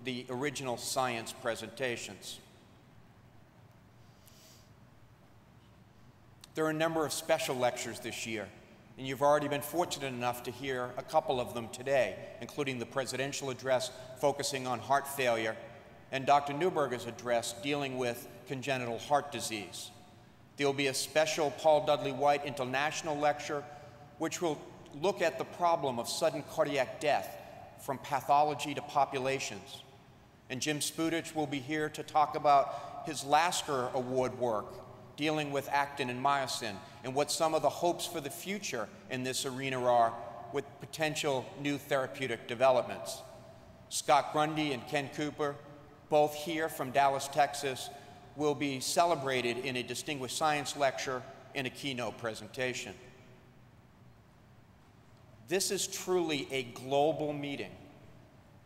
the original science presentations. There are a number of special lectures this year, and you've already been fortunate enough to hear a couple of them today, including the presidential address focusing on heart failure and Dr. Newberger's address dealing with congenital heart disease. There will be a special Paul Dudley White International Lecture, which will look at the problem of sudden cardiac death from pathology to populations. And Jim Spudich will be here to talk about his Lasker Award work dealing with actin and myosin and what some of the hopes for the future in this arena are with potential new therapeutic developments. Scott Grundy and Ken Cooper, both here from Dallas, Texas, will be celebrated in a distinguished science lecture and a keynote presentation. This is truly a global meeting.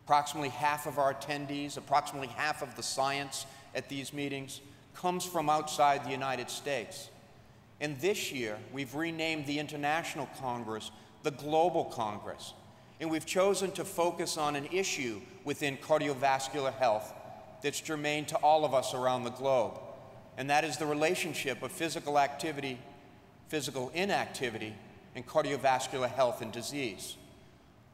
Approximately half of our attendees, approximately half of the science at these meetings comes from outside the United States. And this year, we've renamed the International Congress the Global Congress. And we've chosen to focus on an issue within cardiovascular health that's germane to all of us around the globe. And that is the relationship of physical activity, physical inactivity, and cardiovascular health and disease.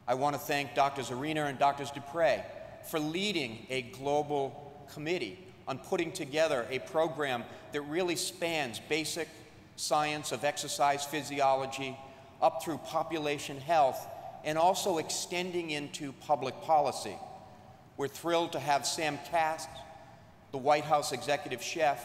I want to thank Drs. Arena and Drs. Dupre for leading a global committee on putting together a program that really spans basic science of exercise physiology up through population health and also extending into public policy. We're thrilled to have Sam Katz, the White House executive chef,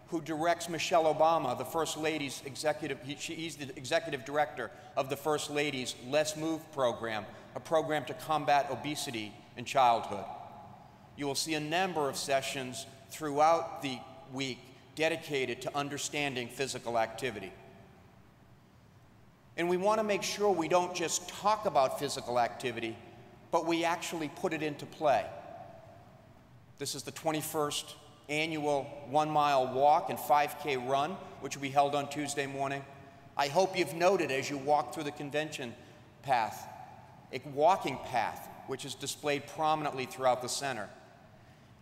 who directs Michelle Obama, the First Lady's executive, he's the executive director of the First Lady's Let's Move program, a program to combat obesity in childhood. You will see a number of sessions throughout the week dedicated to understanding physical activity. And we want to make sure we don't just talk about physical activity, but we actually put it into play. This is the 21st annual 1-mile walk and 5K run, which will be held on Tuesday morning. I hope you've noted as you walk through the convention path, a walking path, which is displayed prominently throughout the center.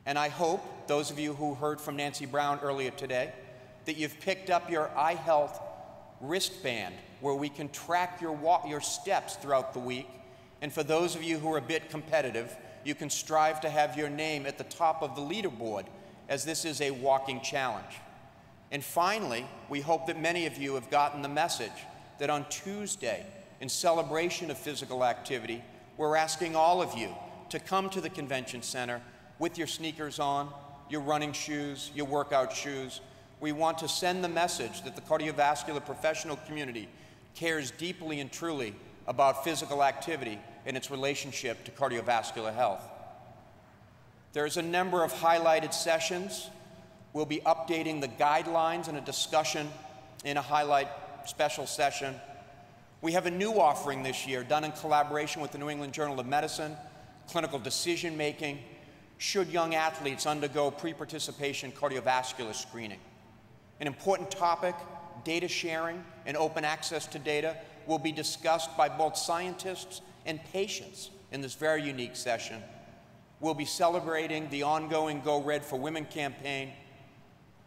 And I hope, those of you who heard from Nancy Brown earlier today, that you've picked up your iHealth wristband, where we can track your steps throughout the week. And for those of you who are a bit competitive, you can strive to have your name at the top of the leaderboard, as this is a walking challenge. And finally, we hope that many of you have gotten the message that on Tuesday, in celebration of physical activity, we're asking all of you to come to the convention center with your sneakers on, your running shoes, your workout shoes. We want to send the message that the cardiovascular professional community cares deeply and truly about physical activity and its relationship to cardiovascular health. There's a number of highlighted sessions. We'll be updating the guidelines and a discussion in a highlight special session. We have a new offering this year done in collaboration with the New England Journal of Medicine, clinical decision making, should young athletes undergo pre-participation cardiovascular screening. An important topic, data sharing and open access to data, will be discussed by both scientists and patients in this very unique session. We'll be celebrating the ongoing Go Red for Women campaign.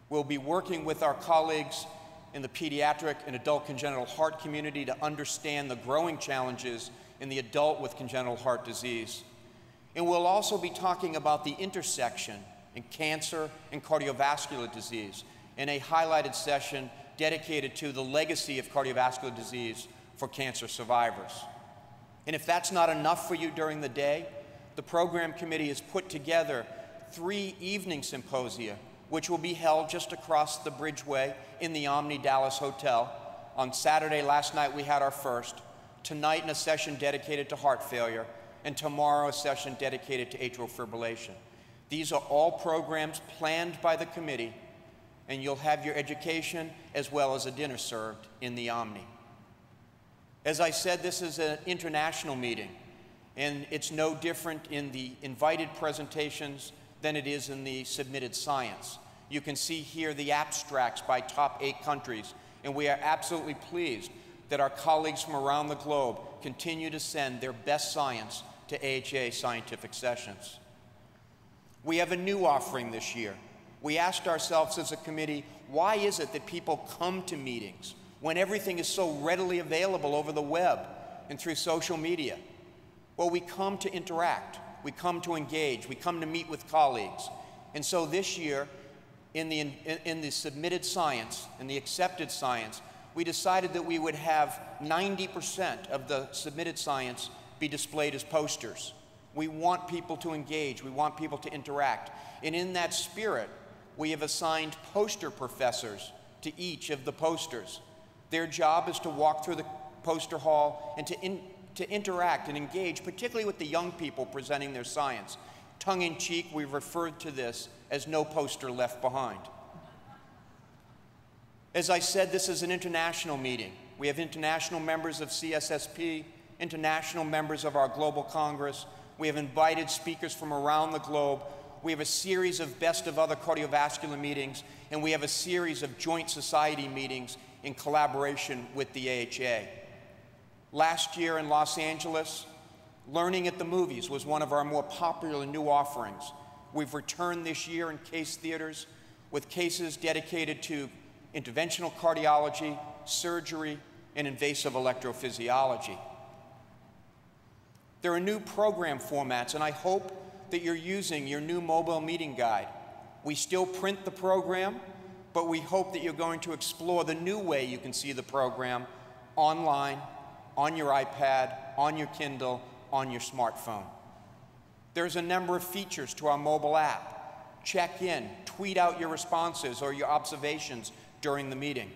We'll be working with our colleagues in the pediatric and adult congenital heart community to understand the growing challenges in the adult with congenital heart disease. And we'll also be talking about the intersection in cancer and cardiovascular disease in a highlighted session dedicated to the legacy of cardiovascular disease for cancer survivors. And if that's not enough for you during the day, the program committee has put together 3 evening symposia, which will be held just across the Bridgeway in the Omni Dallas Hotel. On Saturday, last night, we had our first. Tonight, in a session dedicated to heart failure, and tomorrow, a session dedicated to atrial fibrillation. These are all programs planned by the committee, and you'll have your education as well as a dinner served in the Omni. As I said, this is an international meeting, and it's no different in the invited presentations than it is in the submitted science. You can see here the abstracts by top 8 countries, and we are absolutely pleased that our colleagues from around the globe continue to send their best science to AHA scientific sessions. We have a new offering this year. We asked ourselves as a committee, why is it that people come to meetings when everything is so readily available over the web and through social media? Well, we come to interact, we come to engage, we come to meet with colleagues. And so this year, in the submitted science, in the accepted science, we decided that we would have 90% of the submitted science be displayed as posters. We want people to engage, we want people to interact. And in that spirit, we have assigned poster professors to each of the posters. Their job is to walk through the poster hall and to interact and engage, particularly with the young people presenting their science. Tongue-in-cheek, we've referred to this as no poster left behind. As I said, this is an international meeting. We have international members of CSSP, international members of our Global Congress. We have invited speakers from around the globe. We have a series of best of other cardiovascular meetings, and we have a series of joint society meetings in collaboration with the AHA. Last year in Los Angeles, Learning at the Movies was one of our more popular new offerings. We've returned this year in Case Theaters with cases dedicated to interventional cardiology, surgery, and invasive electrophysiology. There are new program formats, and I hope that you're using your new mobile meeting guide. We still print the program, but we hope that you're going to explore the new way you can see the program online, on your iPad, on your Kindle, on your smartphone. There's a number of features to our mobile app. check in, tweet out your responses or your observations during the meeting.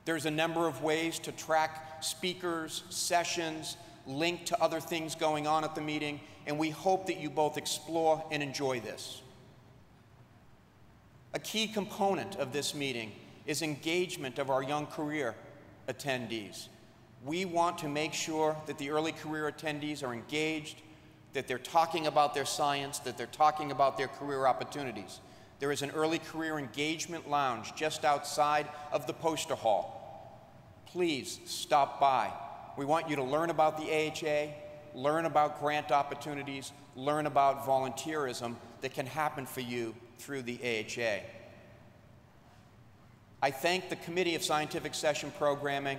There's a number of ways to track speakers, sessions, link to other things going on at the meeting, and we hope that you both explore and enjoy this. A key component of this meeting is engagement of our young career attendees. We want to make sure that the early career attendees are engaged, that they're talking about their science, that they're talking about their career opportunities. There is an early career engagement lounge just outside of the poster hall. Please stop by. We want you to learn about the AHA, learn about grant opportunities, learn about volunteerism that can happen for you through the AHA. I thank the Committee of Scientific Session Programming,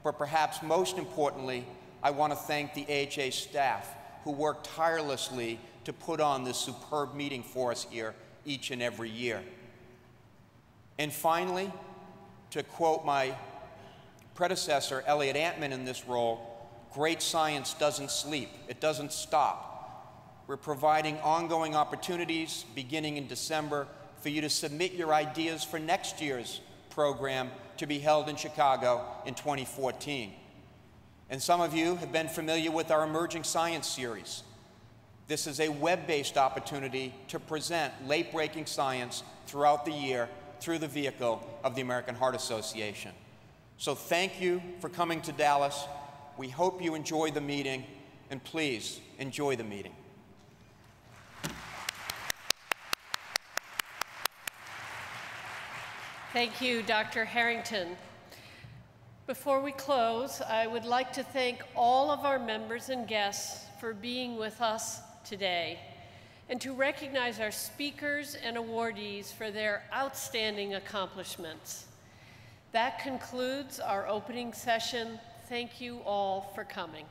but perhaps most importantly, I want to thank the AHA staff who work tirelessly to put on this superb meeting for us here each and every year. And finally, to quote my predecessor, Elliot Antman, in this role, great science doesn't sleep, it doesn't stop. We're providing ongoing opportunities beginning in December for you to submit your ideas for next year's program to be held in Chicago in 2014. And some of you have been familiar with our Emerging Science series. This is a web-based opportunity to present late-breaking science throughout the year through the vehicle of the American Heart Association. So thank you for coming to Dallas. We hope you enjoy the meeting, and please enjoy the meeting. Thank you, Dr. Harrington. Before we close, I would like to thank all of our members and guests for being with us today, and to recognize our speakers and awardees for their outstanding accomplishments. That concludes our opening session. Thank you all for coming.